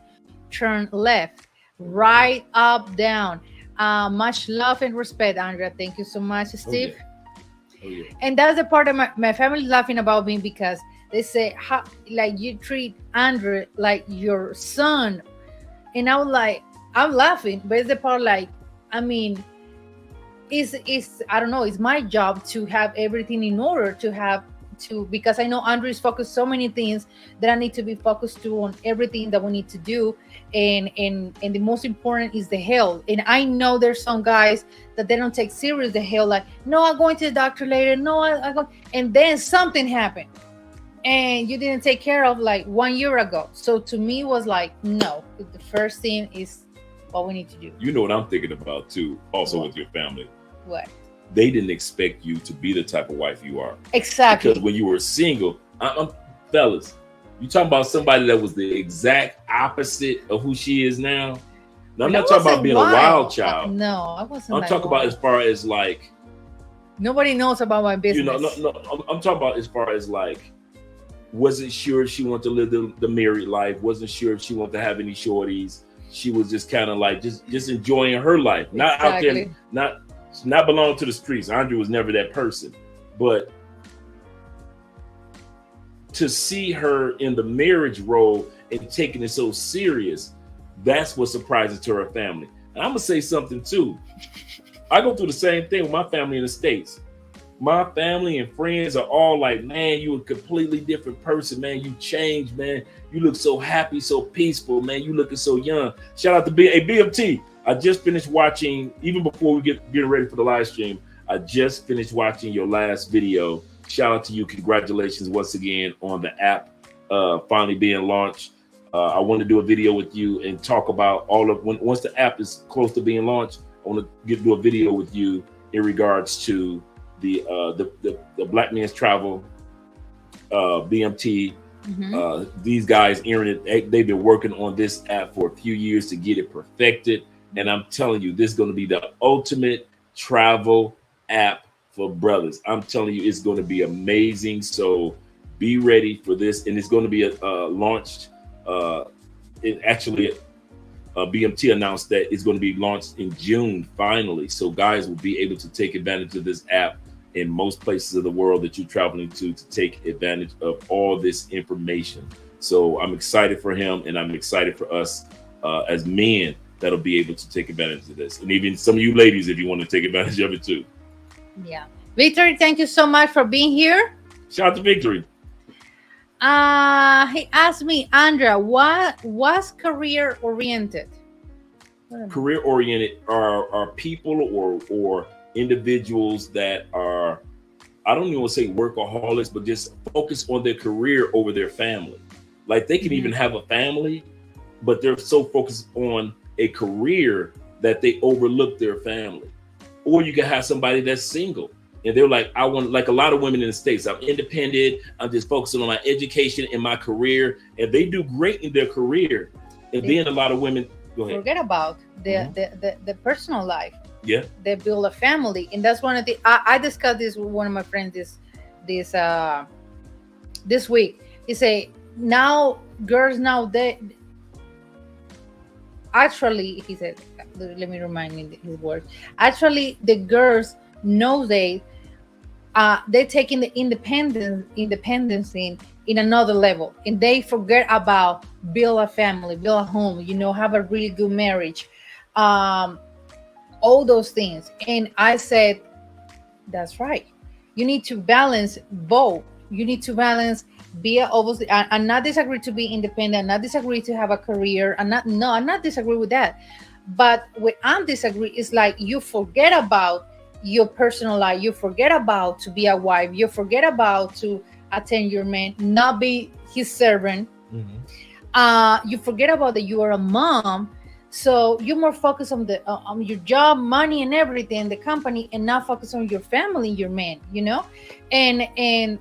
turn left, right, up, down. Much love and respect, Andrea. Thank you so much, Steve. Oh, yeah. And that's the part of my family laughing about me, because they say, how, like, you treat Andrea like your son. And I was like, I'm laughing, but it's the part like, I mean, it's I don't know, it's my job to have everything in order because I know Andrew is focused so many things that I need to be focused to on everything that we need to do, and the most important is the health. And I know there's some guys that they don't take serious the health, like, no, I'm going to the doctor later, no, I go, and then something happened and you didn't take care of like 1 year ago. So to me it was like, no, the first thing is what we need to do. You know what I'm thinking about too, also with your family. What? They didn't expect you to be the type of wife you are. Exactly. Because when you were single, fellas, you talking about somebody that was the exact opposite of who she is now. Now, I'm not talking about being a wild child. No, I wasn't. I'm talking about as far as like, nobody knows about my business. You know, I'm talking about as far as like, wasn't sure if she wanted to live the married life, wasn't sure if she wanted to have any shorties. She was just kind of like just enjoying her life, not out there, not belong to the streets. Andrew was never that person, but to see her in the marriage role and taking it so serious, that's what surprises to her family. And I'm gonna say something too. I go through the same thing with my family in the States. My family and friends are all like, man, you a completely different person, man. You changed, man. You look so happy, so peaceful, man. You looking so young. Shout out to BMT. I just finished watching, even before we get ready for the live stream, I just finished watching your last video. Shout out to you. Congratulations once again on the app finally being launched. I want to do a video with you and talk about all of once the app is close to being launched. I want to do a video with you in regards to the Black Men's Travel, BMT. These guys, Aaron, they've been working on this app for a few years to get it perfected. And I'm telling you, this is going to be the ultimate travel app for brothers. I'm telling you, it's going to be amazing. So be ready for this. And it's going to be launched. BMT announced that it's going to be launched in June, finally. So guys will be able to take advantage of this app in most places of the world that you're traveling to take advantage of all this information. So I'm excited for him, and I'm excited for us as men that'll be able to take advantage of this. And even some of you ladies, if you want to take advantage of it too. Yeah. Victory, thank you so much for being here. Shout out to Victory. He asked me, Andrea, what was career oriented? Career oriented are people or individuals that are, I don't even want to say workaholics, but just focus on their career over their family. Like they can even have a family, but they're so focused on a career that they overlook their family. Or you can have somebody that's single and they're like, I want, like a lot of women in the States, I'm independent, I'm just focusing on my education and my career, and they do great in their career. And then a lot of women forget about the personal life. Yeah, they build a family, and that's one of the I discussed this with one of my friends this week. He say now girls now they actually, he said, let me remind me his words. Actually, the girls nowadays they're taking the independence in another level, and they forget about build a family, build a home, have a really good marriage, all those things. And I said, that's right. You need to balance both. You need to balance obviously. I'm not disagree to be independent. I'm not disagree to have a career. I'm not disagree with that. But what I'm disagree is like you forget about your personal life. You forget about to be a wife. You forget about to attend your man, not be his servant. You forget about that you are a mom. So you're more focused on the on your job, money, and everything, the company, and not focus on your family, your man. And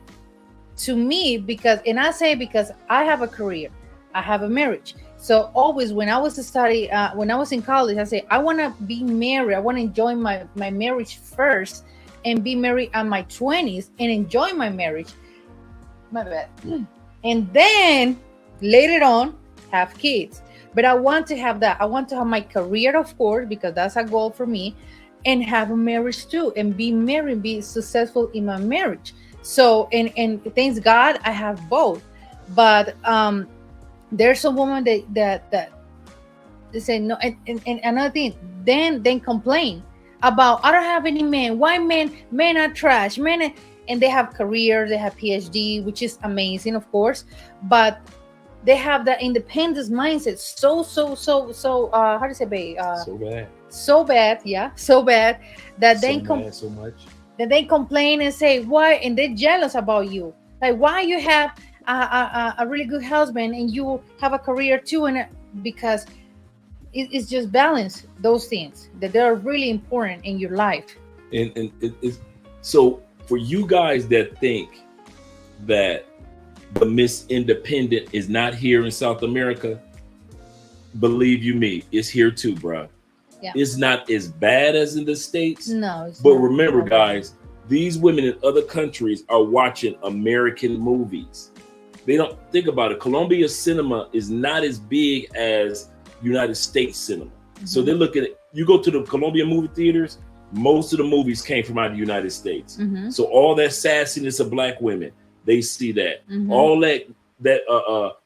to me, because I have a career, I have a marriage. So always when I was when I was in college, I say I want to be married. I want to enjoy my marriage first, and be married at my 20s and enjoy my marriage. My bad. And then later on have kids. But I want to have that. I want to have my career, of course, because that's a goal for me, and have a marriage too, and be married, be successful in my marriage. So, and thanks God, I have both. But there's a woman that they say no, and another thing, then complain about I don't have any men. Why men are trash, men, and they have careers, they have PhD, which is amazing, of course, but they have that independence mindset so how do you say, babe? So bad that so much that they complain and say why, and they're jealous about you. Like, why you have a really good husband and you have a career too, and because it's just balance those things that they're really important in your life. And it's so for you guys that think that the Miss Independent is not here in South America, believe you me, it's here too, bro. Yeah. It's not as bad as in the States. No. But remember, guys, these women in other countries are watching American movies. They don't think about it. Colombia cinema is not as big as United States cinema. So they're looking at, you go to the Colombian movie theaters, most of the movies came from out of the United States. So all that sassiness of black women, they see that. All that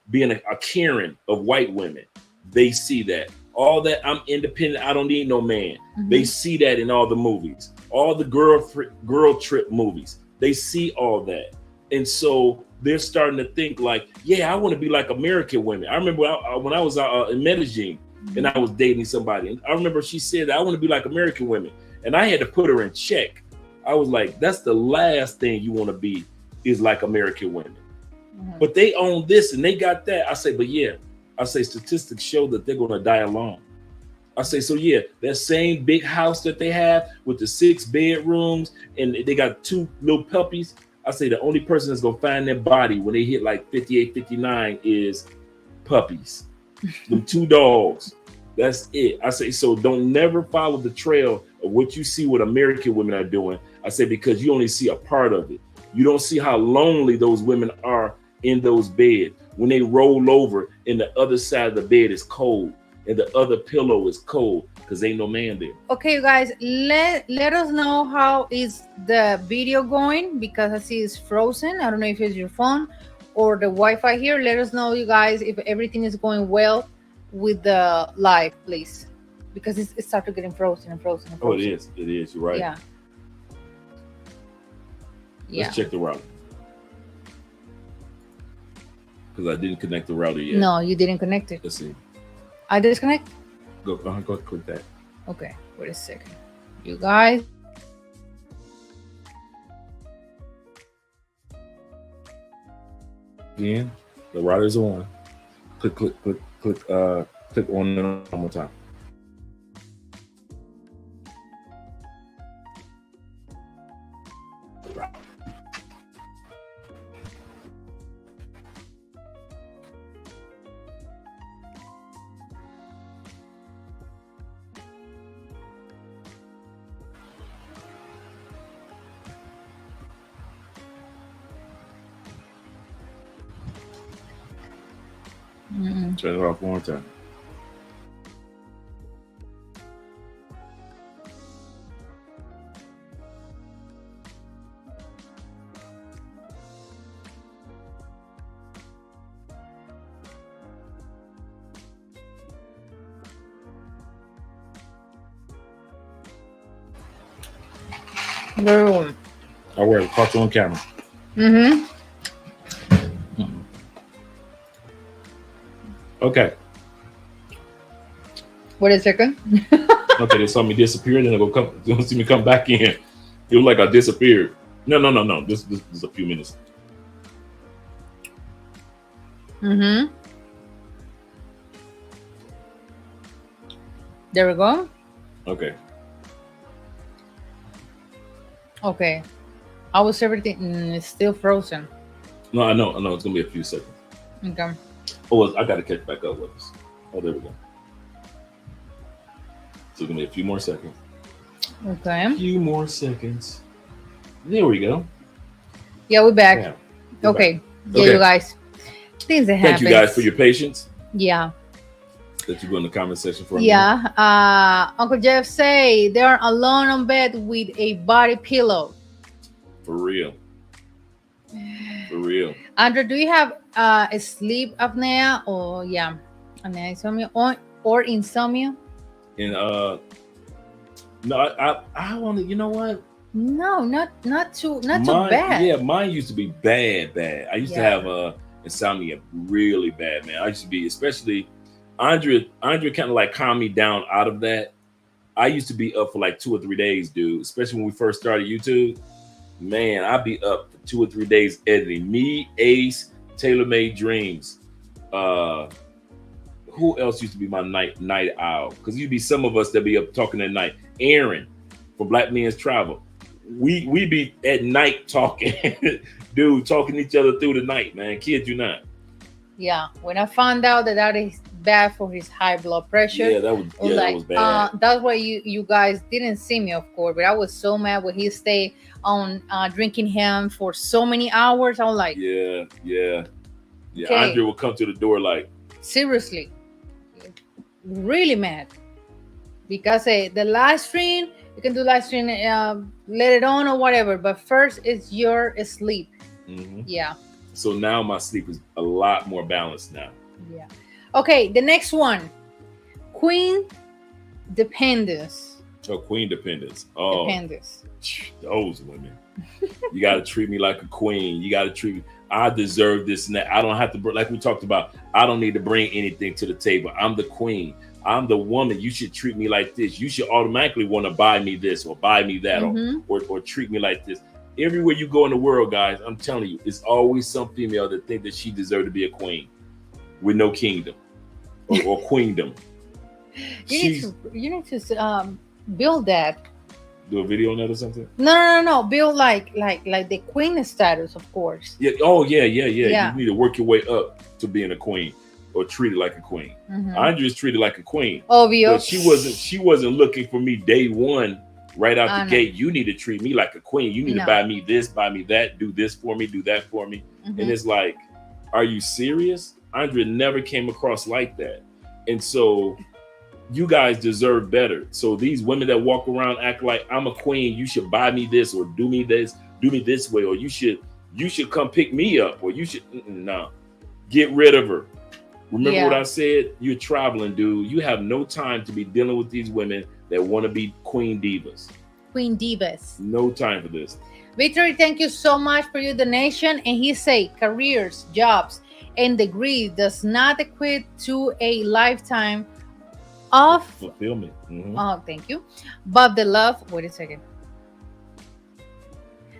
being a caring of white women, they see that. All that I'm independent, I don't need no man. They see that in all the movies. All the girl trip movies, they see all that. And so they're starting to think like, yeah, I want to be like American women. I remember when I was in Medellin and I was dating somebody, and I remember she said, I want to be like American women. And I had to put her in check. I was like, that's the last thing you want to be, is like American women. But they own this and they got that. I say, but yeah, I say statistics show that they're going to die alone. I say, so yeah, that same big house that they have with the 6 bedrooms and they got 2 little puppies. I say the only person that's going to find their body when they hit like 58, 59 is puppies. Them 2 dogs. That's it. I say, so don't never follow the trail of what you see what American women are doing. I say, because you only see a part of it. You don't see how lonely those women are in those beds. When they roll over and the other side of the bed is cold and the other pillow is cold because ain't no man there. Okay, you guys, let us know how is the video going, because I see it's frozen. I don't know if it's your phone or the Wi-Fi here. Let us know, you guys, if everything is going well with the live, please, because it started getting frozen and frozen and frozen. Oh, it is. You're right. Yeah. Yeah. Let's check the router. Because I didn't connect the router yet. No, you didn't connect it. Let's see. I disconnect? Go click that. Okay, wait a second. You guys. Again, the router's on. Click on it one more time. Turn it off one more time. Boom. I wear it. Caught you on camera. Mm-hmm. Okay. Wait a second. Okay, they saw me disappear, then they'll see me come back in. It was like I disappeared. No. This is a few minutes. Mm-hmm. There we go. Okay. Okay. How was everything? It's still frozen. No, I know. It's gonna be a few seconds. Okay. Oh, I gotta catch back up with us. Oh, there we go. So it's gonna be a few more seconds. Okay. A few more seconds. There we go. Yeah, we're back. Yeah, we're Okay. back. Yeah, Okay. you guys. Things that happen. Thank you guys for your patience. Yeah. That you go in the comment section for me. Yeah. Uncle Jeff say they're alone on bed with a body pillow. For real. For real. Andrew, do you have a sleep apnea or apnea insomnia or insomnia? And no, I want to. You know what? No, not too bad. Yeah, mine used to be bad. I used to have insomnia really bad, man. I used to be, especially Andre kind of like calmed me down out of that. I used to be up for like 2 or 3 days, dude. Especially when we first started YouTube. Man, I'd be up for 2 or 3 days editing. Me, Ace, Tailor Made Dreams. Who else used to be my night owl? Because you'd be some of us that be up talking at night. Aaron from Black Men's Travel. We be at night talking, dude, talking to each other through the night, man. Kid you not. Yeah. When I found out that is bad for his high blood pressure. That was bad. That's why you guys didn't see me, of course, but I was so mad when he stayed on drinking him for so many hours. I was like, Yeah. Okay. Andre would come to the door like, seriously, really mad because the live stream, you can do live stream, let it on or whatever, but first it's your sleep. mm-hmm. Yeah. So now my sleep is a lot more balanced now. Yeah. Okay, the next one, queen dependence. Oh, queen dependence. Oh, Dependence. those women. You got to treat me like a queen. You got to treat me. I deserve this and that. I don't have to, like we talked about, I don't need to bring anything to the table. I'm the queen. I'm the woman. You should treat me like this. You should automatically want to buy me this or buy me that or treat me like this. Everywhere you go in the world, guys, I'm telling you, it's always some female that think that she deserves to be a queen with no kingdom or queendom. You need to build that. Do a video on that or something? No. Build like the queen status, of course. Yeah. Oh, yeah. Yeah. You need to work your way up to being a queen or treated like a queen. Andrea's treated like a queen. Obvious. But she wasn't looking for me day one, right out the gate. You need to treat me like a queen. You need to buy me this, buy me that, do this for me, do that for me. And it's like, are you serious? Andrea never came across like that. And so you guys deserve better. So these women that walk around act like I'm a queen, you should buy me this or do me this way, or you should come pick me up, or you should no. Get rid of her. Remember what I said? You're traveling, dude. You have no time to be dealing with these women that want to be queen divas. Queen Divas. No time for this. Victory, thank you so much for your donation. And he say careers, jobs, and degree does not equate to a lifetime of Fulfillment. Mhm. oh, thank you. But the love, wait a second.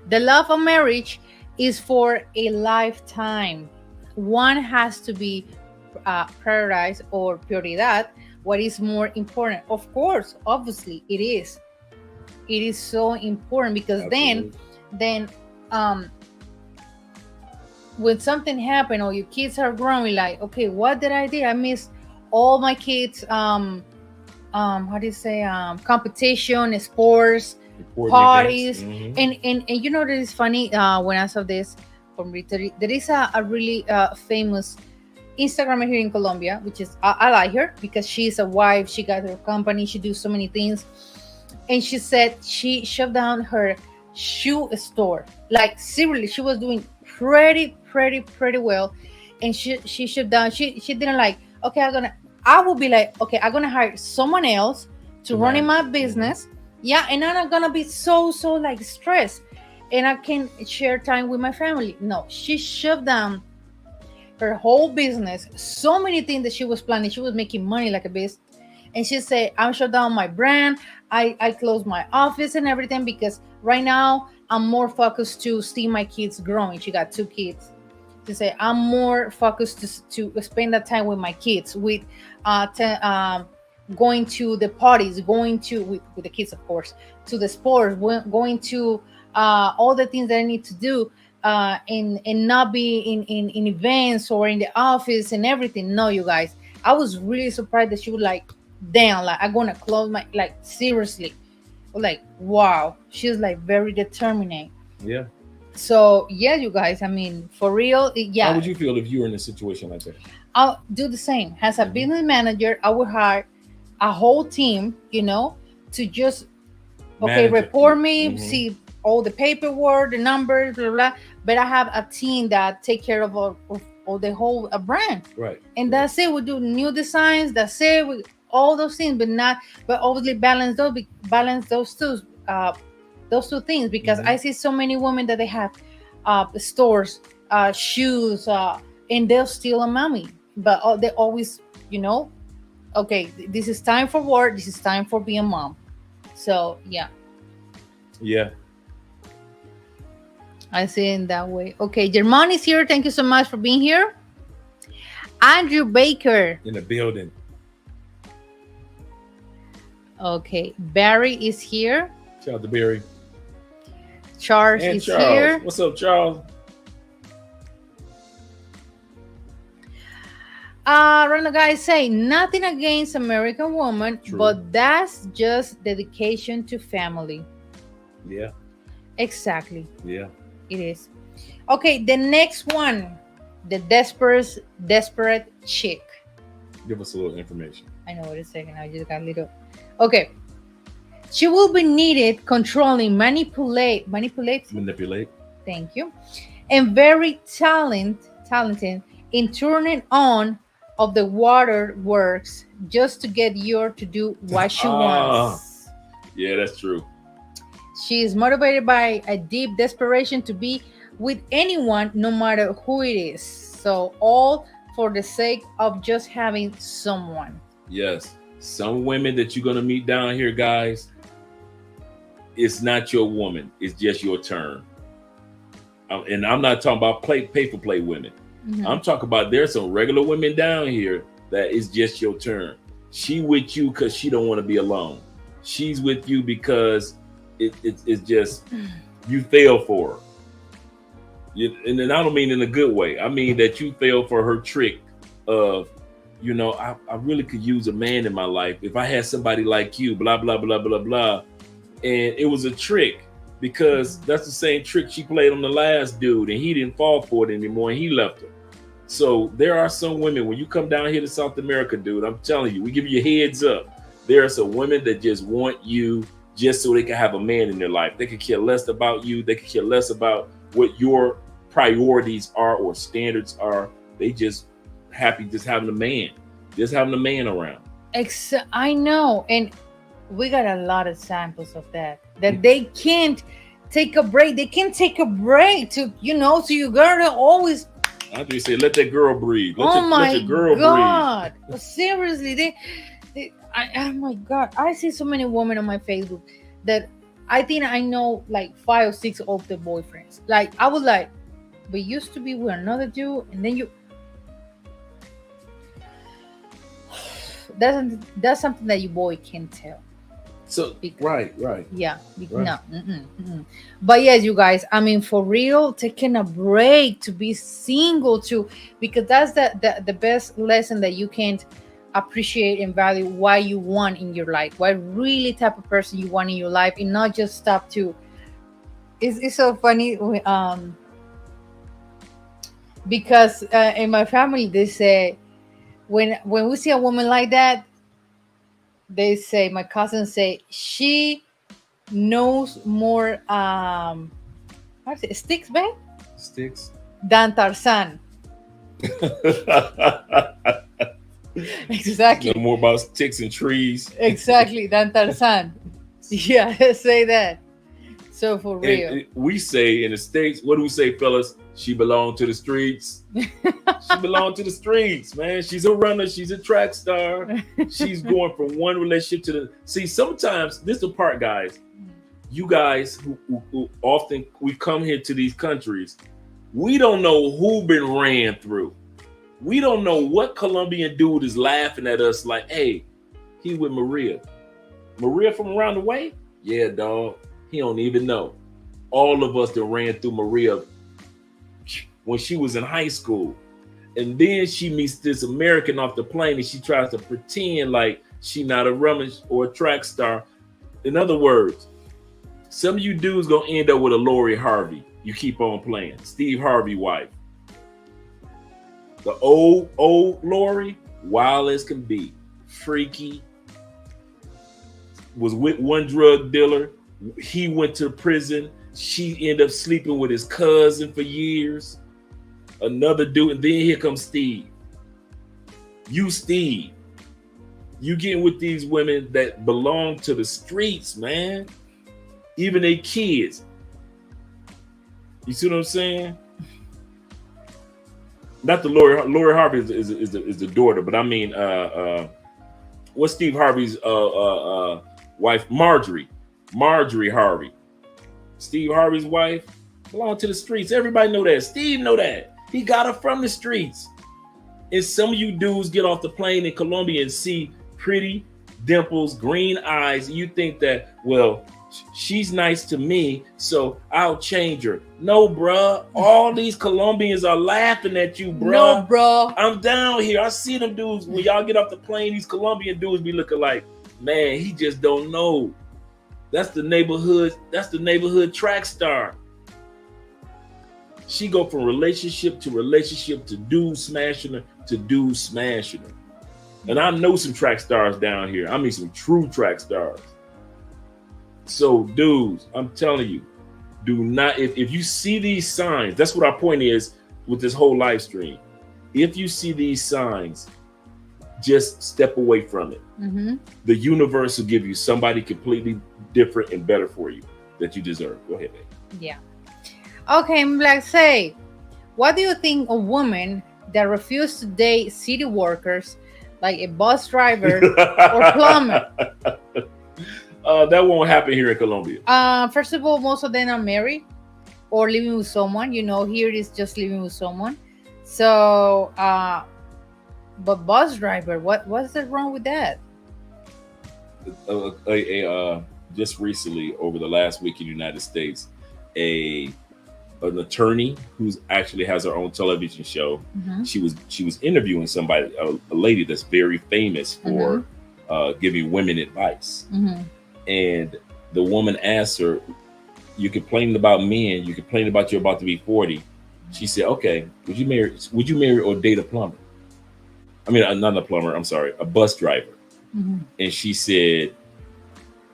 The love of marriage is for a lifetime. One has to be prioritized or prioridad. What is more important? Of course, obviously, it is. It is so important because Absolutely. then, when something happened or your kids are growing, like, okay, what did I do? I missed all my kids. How do you say? Competition, sports, Important parties, events. Mhm. and you know that it's funny when I saw this from Rita, there is a really famous Instagrammer here in Colombia, which is I like her because she's a wife, she got her company, she do so many things, and she said she shut down her shoe store. Like seriously, she was doing pretty well, and she shut down. She didn't like. Okay, I will be like, okay, I'm gonna hire someone else to run in my Manage it. business. Yeah, and I'm not gonna be so like stressed, and I can share time with my family. No, she shut down her whole business, so many things that she was planning. She was making money like a beast. And she said, I'm shut down my brand. I closed my office and everything because right now I'm more focused to see my kids growing. She got 2 kids. She said, I'm more focused to spend that time with my kids, with going to the parties, going to, with the kids, of course, to the sports, going to all the things that I need to do and not be in events or in the office and everything. No, you guys, I was really surprised that she would like, damn, like I'm gonna close my, like seriously, like wow, she's like very determined. Yeah. So yeah, you guys, I mean, for real, yeah. How would you feel if you were in a situation like that? I'll do the same. As a business manager, I would hire a whole team, to just okay, Manage it. report me, Mhm. see all the paperwork, the numbers, blah, blah. But I have a team that take care of all the whole brand, Right. and that's it. We do new designs. That's it. We, all those things, but obviously balance those two things because Mhm. I see so many women that they have stores, shoes, and they're still a mommy, but they always, okay, this is time for work. This is time for being a mom. So yeah. Yeah. I see it in that way. Okay, Germán is here. Thank you so much for being here. Andrew Baker. In the building. Okay, Barry is here. Shout out to Barry. Charles And is Charles. here. What's up, Charles? Random guys say nothing against American woman, True. but that's just dedication to family. Yeah. Exactly, Yeah. it is. Okay, the next one, the desperate chick. Give us a little information. I know. Wait a second. I just got a little. Okay. She will be needed controlling, manipulate. Manipulate. Thank you. And very talented in turning on of the waterworks just to get you to do what she wants. Yeah, that's true. She is motivated by a deep desperation to be with anyone, no matter who it is. So all for the sake of just having someone. Yes. Some women that you're gonna meet down here, guys, it's not your woman. It's just your turn. And I'm not talking about pay for play women. Mhm. I'm talking about there's some regular women down here that is just your turn. She with you because she don't want to be alone. She's with you because it's just you fell for her. And then I don't mean in a good way. I mean that you fell for her trick of, I really could use a man in my life if I had somebody like you, blah, blah, blah, blah, blah. And it was a trick because that's the same trick she played on the last dude and he didn't fall for it anymore and he left her. So there are some women, when you come down here to South America, dude, I'm telling you, we give you a heads up. There are some women that just want you just so they can have a man in their life. They could care less about you. They could care less about what your priorities are or standards are. They just happy just having a man around. I know. And We got a lot of samples of that. That they can't take a break. They can't take a break to, so you gotta always. I just say, let that girl breathe. Oh my let the girl God! Seriously, oh my God! I see so many women on my Facebook that I think I know like 5 or 6 of the boyfriends. Like I was like, but used to be with another dude, and then you. That's something that your boy can tell. So right. Yeah. Right. No. But yes, you guys. I mean, for real, taking a break to be single too, because that's the best lesson that you can appreciate and value what you want in your life, what really type of person you want in your life, and not just stop to. It's so funny, because in my family they say when we see a woman like that. They say, my cousins say, she knows more what's it, sticks, babe? Sticks. Than Tarzan. Exactly. Know more about sticks and trees. Exactly, than Tarzan. Yeah, say that. So for real. And we say in the States, what do we say, fellas? She belonged to the streets. She belonged to the streets, man. She's a runner. She's a track star. She's going from one relationship to the. See, sometimes this is the part, guys. You guys who often we come here to these countries, we don't know who been ran through. We don't know what Colombian dude is laughing at us like, hey, he with Maria. Maria from around the way? Yeah, dog. He don't even know. All of us that ran through Maria when she was in high school. And then she meets this American off the plane and she tries to pretend like she not a runner or a track star. In other words, some of you dudes gonna end up with a Lori Harvey. You keep on playing. Steve Harvey wife. The old Lori, wild as can be. Freaky. Was with one drug dealer. He went to prison. She ended up sleeping with his cousin for years. Another dude, and then here comes Steve. You, Steve. You getting with these women that belong to the streets, man. Even their kids. You see what I'm saying? Not the Lori Harvey is the daughter, but I mean, what's Steve Harvey's wife? Marjorie Harvey. Steve Harvey's wife belonged to the streets. Everybody know that. Steve know that. He got her from the streets. And some of you dudes get off the plane in Colombia and see pretty dimples, green eyes. And you think that, well, she's nice to me, so I'll change her. No, bruh. All these Colombians are laughing at you, bruh. No, bro. I'm down here. I see them dudes. When y'all get off the plane, these Colombian dudes be looking like, man, he just don't know. That's the neighborhood track star. She go from relationship to dude smashing her to dude smashing her. And I know some track stars down here. I mean some true track stars. So dudes, I'm telling you, do not, if you see these signs, that's what our point is with this whole live stream. If you see these signs, just step away from it. Mm-hmm. The universe will give you somebody completely different and better for you that you deserve. Go ahead, babe. Yeah. Okay, Black, say, what do you think of women that refuse to date city workers like a bus driver or plumber? That won't happen here in Colombia. First of all, most of them are married or living with someone. Here it is just living with someone. So, but bus driver, what's the wrong with that? Just recently, over the last week in the United States, an attorney who's actually has her own television show. Mm-hmm. She was interviewing somebody, a lady that's very famous for giving women advice. Mm-hmm. And the woman asked her, "You complaining about men? You complaining about you're about to be 40?" She said, "Okay, would you marry or date a plumber? I mean, not a plumber. I'm sorry, a bus driver." Mm-hmm. And she said,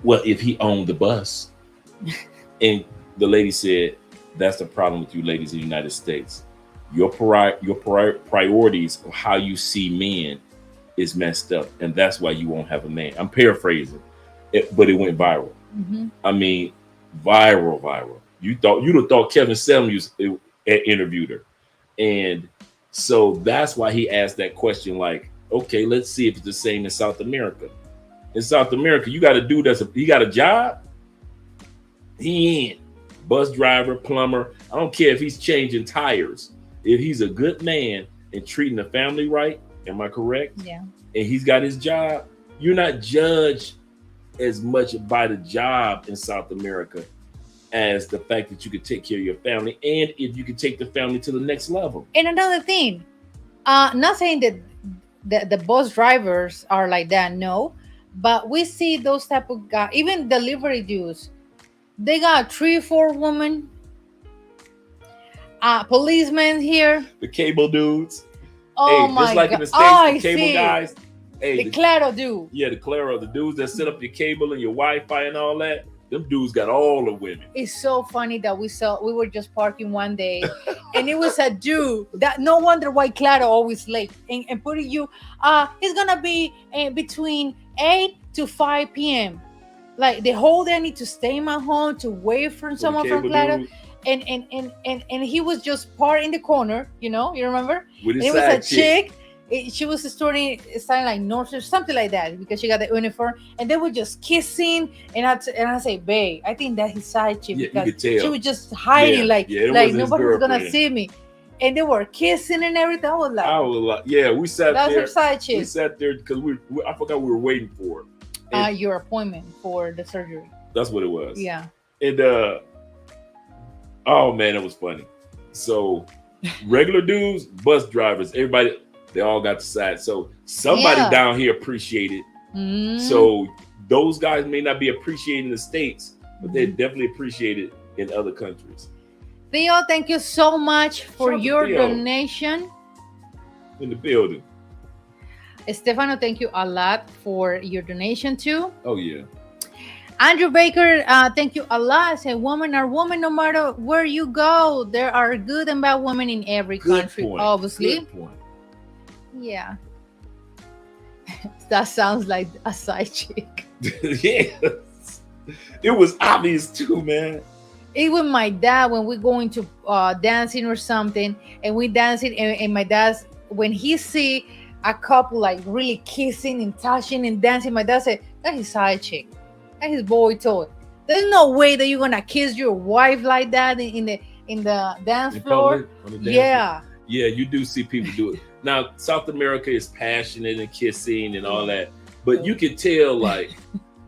"Well, if he owned the bus." And the lady said, "That's the problem with you ladies in the United States. Your priorities of how you see men is messed up, and that's why you won't have a man." I'm paraphrasing. but it went viral. Mhm. I mean, viral. You'd have thought Kevin Samuels interviewed her, and so that's why he asked that question. Like, okay, let's see if it's the same in South America. In South America, you got a dude he got a job. He in bus driver, plumber. I don't care if he's changing tires. If he's a good man and treating the family right, am I correct? Yeah. And he's got his job. You're not judged as much by the job in South America as the fact that you could take care of your family and if you could take the family to the next level. And another thing, not saying that the bus drivers are like that, no, but we see those type of guys, even delivery dudes, they got 3-4 women, policemen here. The cable dudes. Oh hey, my just like God. in the States, the cable see. guys. Hey, The Claro dude. yeah, the Claro, the dudes that set up your cable and your Wi-Fi and all that. Them dudes got all the women. It's so funny that we were just parking one day and it was a dude that no wonder why Claro always late and putting you, it's gonna be between 8 to 5 p.m. Like the whole day I need to stay in my home to wait for someone from Claro. Dude, And he was just parked in the corner, you remember? with his It was side a chick. She was starting like North or something like that because she got the uniform, and they were just kissing. And I say, babe, I think that's his side chick Yeah, you because could tell. she was just hiding, Yeah, it like wasn't his nobody's gonna girlfriend. see me. And they were kissing and everything. I was like, yeah, we sat that's there. her side We chick. sat there because I forgot we were waiting for it. And Your appointment for the surgery. that's what it was. Yeah. And oh man, it was funny. So regular dudes, bus drivers, everybody, they all got the side. So somebody Yeah. down here appreciated. Mm. So those guys may not be appreciating the States, but they're definitely appreciated in other countries. Theo, thank you so much for Shout out to your Theo. donation. In the building. Stefano, thank you a lot for your donation too. Oh yeah. Andrew Baker, thank you a lot. Say, women are women no matter where you go. There are good and bad women in every Good country, point. obviously. Good point. Yeah. That sounds like a side chick. Yes. It was obvious too, man. Even my dad, when we're going to dancing or something, and we dancing, and my dad's, when he see a couple like really kissing and touching and dancing, my dad said, that's his side chick. That's his boy toy. There's no way that you're gonna kiss your wife like that in the dance In floor. public, on the dance Yeah. floor. Yeah, you do see people do it. Now, South America is passionate and kissing and all that, but you can tell like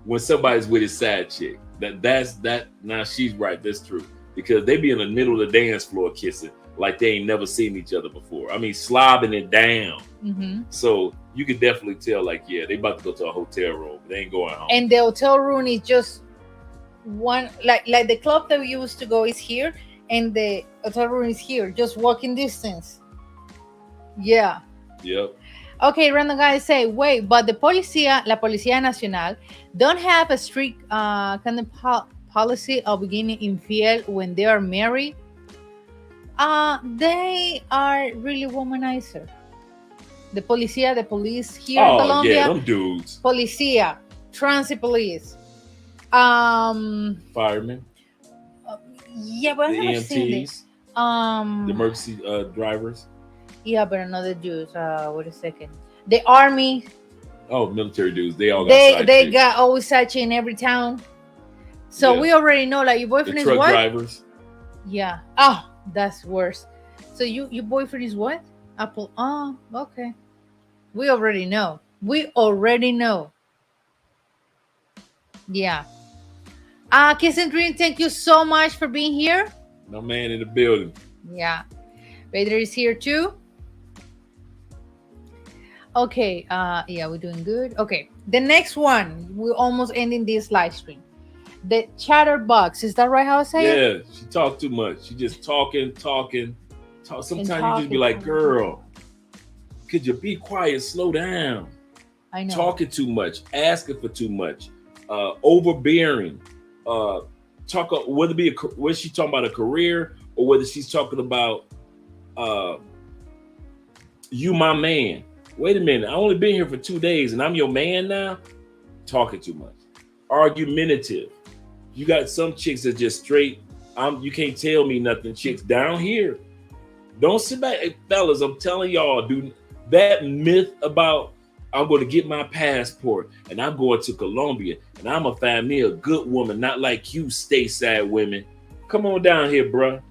when somebody's with his side chick. That's now she's right. That's true because they be in the middle of the dance floor kissing like they ain't never seen each other before. I mean, slobbing it down. Mm-hmm. So you could definitely tell like, yeah, they about to go to a hotel room. They ain't going home. And the hotel room is just one, like the club that we used to go is here, and the hotel room is here, just walking distance. Yeah. Yep. Okay, random guys say, wait, but la Policía Nacional don't have a strict kind of policy of being infiel when they are married. They are really womanizer. The police here in Colombia. Yeah, them dudes. Policía, transit police. Firemen, Yeah, but I've the never seen this. EMTs, the emergency drivers. Yeah, but another dudes. Wait a second. The army. Oh, military dudes. They all got They side chicks. got always such in every town. So Yeah. we already know, like, your the boyfriend is truck what? drivers. Yeah. Oh, that's worse. So your boyfriend is what? Apple. Oh, okay. We already know. Yeah. Kiss and Dream, thank you so much for being here. No man in the building. Yeah. Vader is here too. Okay. Yeah, we're doing good. Okay. The next one, we're almost ending this live stream. The chatterbox. Is that right how I say it? Yeah, she talk too much. She just talking. Talk. Sometimes you just be talking. like, girl, could you be quiet? Slow down. I know. Talking too much. Asking for too much. Overbearing. Whether whether she's talking about a career or whether she's talking about you my man. Wait a minute, I only been here for 2 days and I'm your man now. Talking too much. argumentative. You got some chicks that just straight. You can't tell me nothing. Chicks down here, don't sit back, hey, fellas. I'm telling y'all, dude, that myth about I'm going to get my passport and I'm going to Colombia and I'm gonna find me a good woman, not like you stateside women. Come on down here, bruh.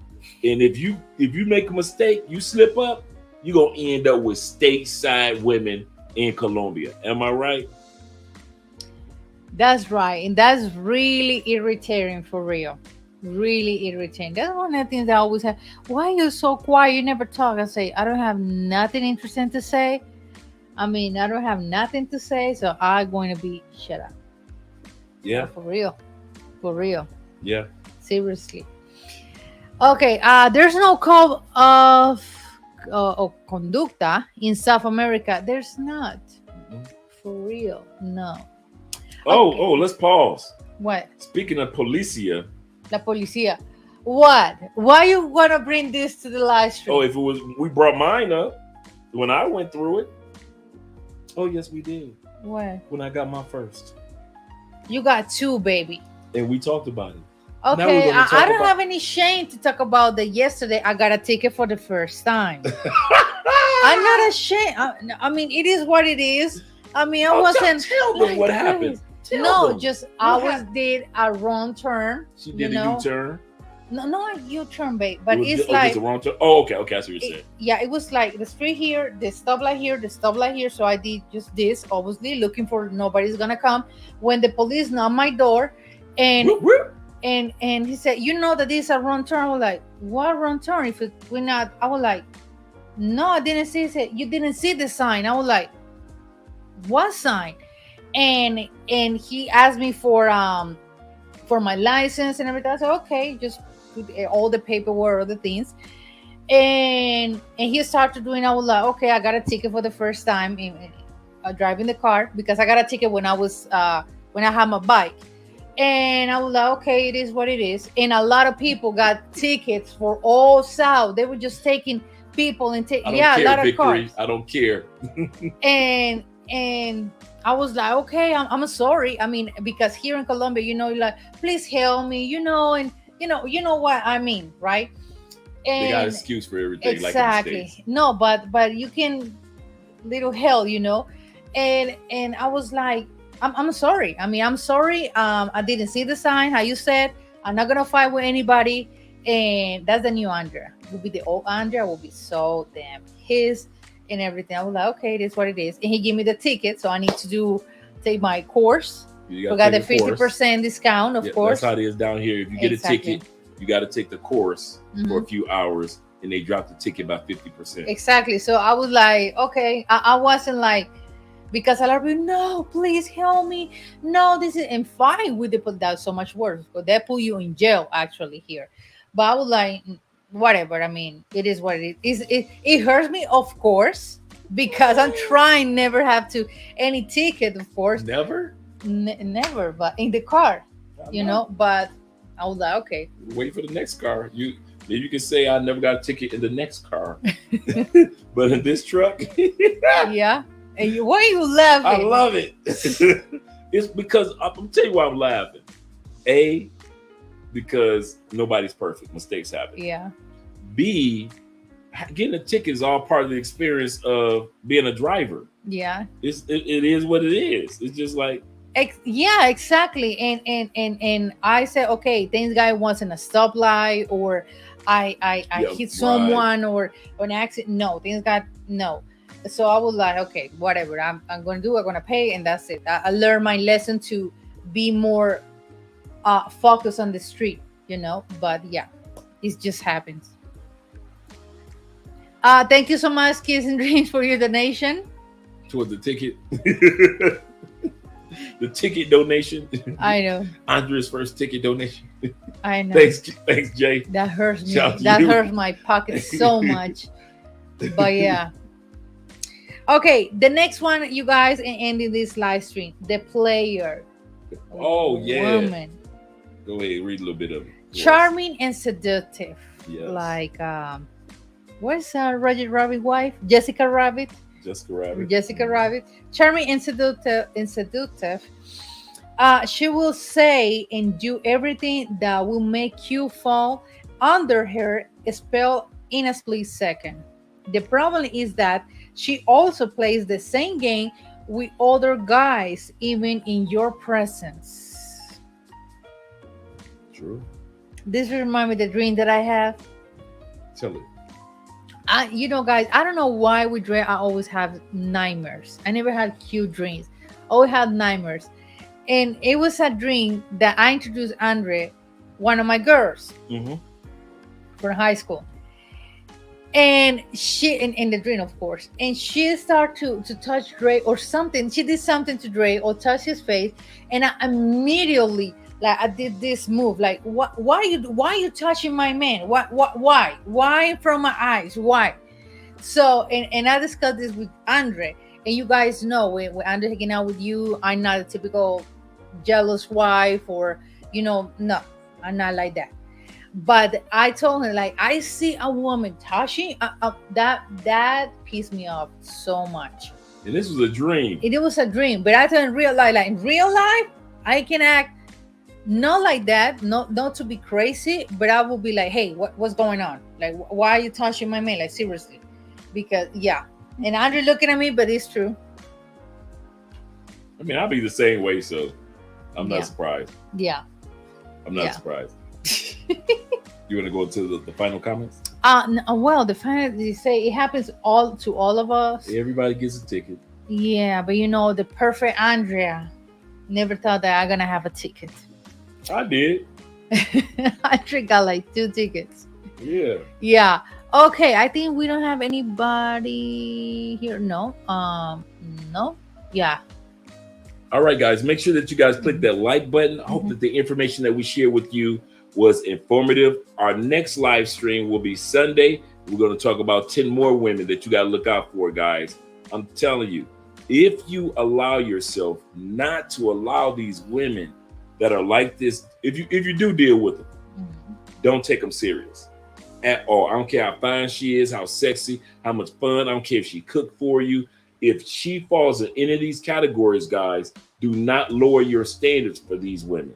And if you make a mistake, you slip up, you're gonna end up with stateside women in Colombia. Am I right? That's right. And that's really irritating for real. Really irritating. That's one of the things I always have. Why are you so quiet? You never talk. I say, I don't have nothing interesting to say. I mean, I don't have nothing to say, so I'm going to be shut up. Yeah. For real. For real. Yeah. Seriously. Okay, there's no code of conducta in South America. There's not. Mm-hmm. For real. No. Oh, let's pause. What? Speaking of policia. La policía. What? Why you want to bring this to the live stream? Oh, if it was, we brought mine up when I went through it. Oh, yes, we did. What? When I got my first. You got two, baby. And we talked about it. Okay, I don't have any shame to talk about that. Yesterday, I got a ticket for the first time. I'm not ashamed. I mean, it is what it is. I mean, I wasn't. Tell them what happened. Did a wrong turn. She did a U-turn. No, not a U-turn, babe. But it's just like a wrong turn. Oh, okay. I see what you're saying. Yeah, it was like the street here, the stoplight here, the stoplight here. So I did just this, obviously looking for nobody's gonna come. When the police knocked my door, and whoop, whoop. and he said, "You know that this is a wrong turn." I was like, "What wrong turn? If we're not," I was like, "No, I didn't see." He said, "You didn't see the sign." I was like, "What sign?" And he asked me for my license and everything. I said, "Okay, just put all the paperwork, all the things." And he started doing. I was like, "Okay, I got a ticket for the first time in driving the car because I got a ticket when I had my bike." And I was like, okay, it is what it is. And a lot of people got tickets for all South. They were just taking people and a lot of cars. I don't care. and I was like, okay, I'm sorry. I mean, because here in Colombia, like, please help me, and you know what I mean, right? And they got an excuse for everything. Exactly. Like in the States. No, but you can little hell, and I was like, I'm sorry. I mean, I'm sorry. I didn't see the sign. How you said, I'm not gonna fight with anybody. And that's the new Andrea. Will be the old Andrea. Will be so damn pissed and everything. I was like, okay, it is what it is. And he gave me the ticket, so I need to take my course. We got the 50% discount, of course. That's how it is down here. If you get a ticket, you got to take the course for a few hours, and they drop the ticket by 50%. Exactly. So I was like, okay, I wasn't like. Because a lot of people, no, please help me. No, this is and fight with the that's so much worse. But they put you in jail actually here. But I was like, whatever. I mean, it is what it is. It hurts me, of course, because I'm trying never have to any ticket, of course. Never? Never, but in the car, But I was like, okay. Wait for the next car. You can say I never got a ticket in the next car, but in this truck, yeah. And why are you laughing? I love it. It's because I'm tell you why I'm laughing. A, because nobody's perfect. Mistakes happen. Yeah. B, getting a ticket is all part of the experience of being a driver. Yeah. It is what it is. It's just like. Yeah, exactly. And I said, okay, this guy wants in a stoplight or I hit someone or an accident. No, this guy, no. So I was like, okay, whatever. I'm going to do. I'm going to pay, and that's it. I learned my lesson to be more focused on the street, But yeah, it just happens. Thank you so much, Kids and Dreams, for your donation. Towards the ticket. The ticket donation. I know. Andrea's first ticket donation. I know. Thanks, Jay. That hurts me. That hurts my pocket so much. But yeah. Okay, the next one, you guys, ending this live stream. The player. Oh, yeah. Woman. Go ahead, read a little bit of it. Charming and seductive. Yes. Like, where's Roger Rabbit's wife? Jessica Rabbit. Jessica Rabbit. Charming and seductive. She will say and do everything that will make you fall under her spell in a split second. The problem is that she also plays the same game with other guys, even in your presence. True. This reminds me of the dream that I have. Tell it. Guys, I don't know why with Dre, I always have nightmares. I never had cute dreams. I always had nightmares. And it was a dream that I introduced Andre, one of my girls Mm-hmm. from high school. And she, in the dream, of course, and she started to touch Dre or something. She did something to Dre or touch his face. And I immediately, like, I did this move, like, why you touching my man? Why from my eyes? Why? So, and I discussed this with Andre, and you guys know when Andre hanging out with you, I'm not a typical jealous wife, or no, I'm not like that. But I told her, like, I see a woman touching that pissed me off so much. And this was a dream. It was a dream, but I thought in real life, I can act not like that, not to be crazy, but I will be like, hey, what's going on? Like, why are you touching my man? Like, seriously. Because and Andre looking at me, but it's true. I mean, I'll be the same way, so I'm not surprised. Yeah. I'm not surprised. You want to go to the final comments? Well, the final, they say it happens to all of us. Everybody gets a ticket. Yeah, but the perfect Andrea never thought that I'm gonna have a ticket. I did. Andre got like 2 tickets. Yeah. Yeah. Okay, I think we don't have anybody here. No. No. Yeah. All right, guys. Make sure that you guys click that like button. I hope that the information that we share with you was informative. Our next live stream will be Sunday. We're going to talk about 10 more women that you got to look out for, guys. I'm telling you, if you allow yourself not to allow these women that are like this, if you do deal with them, don't take them serious at all. I don't care how fine she is, how sexy, how much fun. I don't care if she cooked for you. If she falls in any of these categories, guys, do not lower your standards for these women.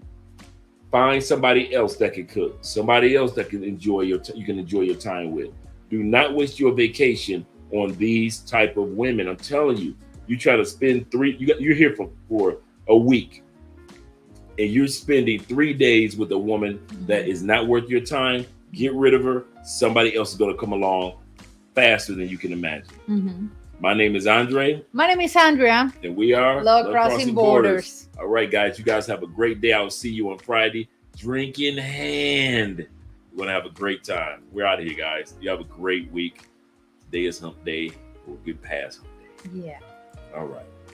Find somebody else that can cook, somebody else that can enjoy you can enjoy your time with. Do not waste your vacation on these type of women. I'm telling you, you try to spend you're here for a week, and you're spending 3 days with a woman that is not worth your time. Get rid of her. Somebody else is going to come along faster than you can imagine. My name is Andre. My name is Andrea. And we are Love Crossing Borders. All right, guys. You guys have a great day. I'll see you on Friday. Drink in hand. We're going to have a great time. We're out of here, guys. You have a great week. Today is hump day. We'll get past hump day. Yeah. All right.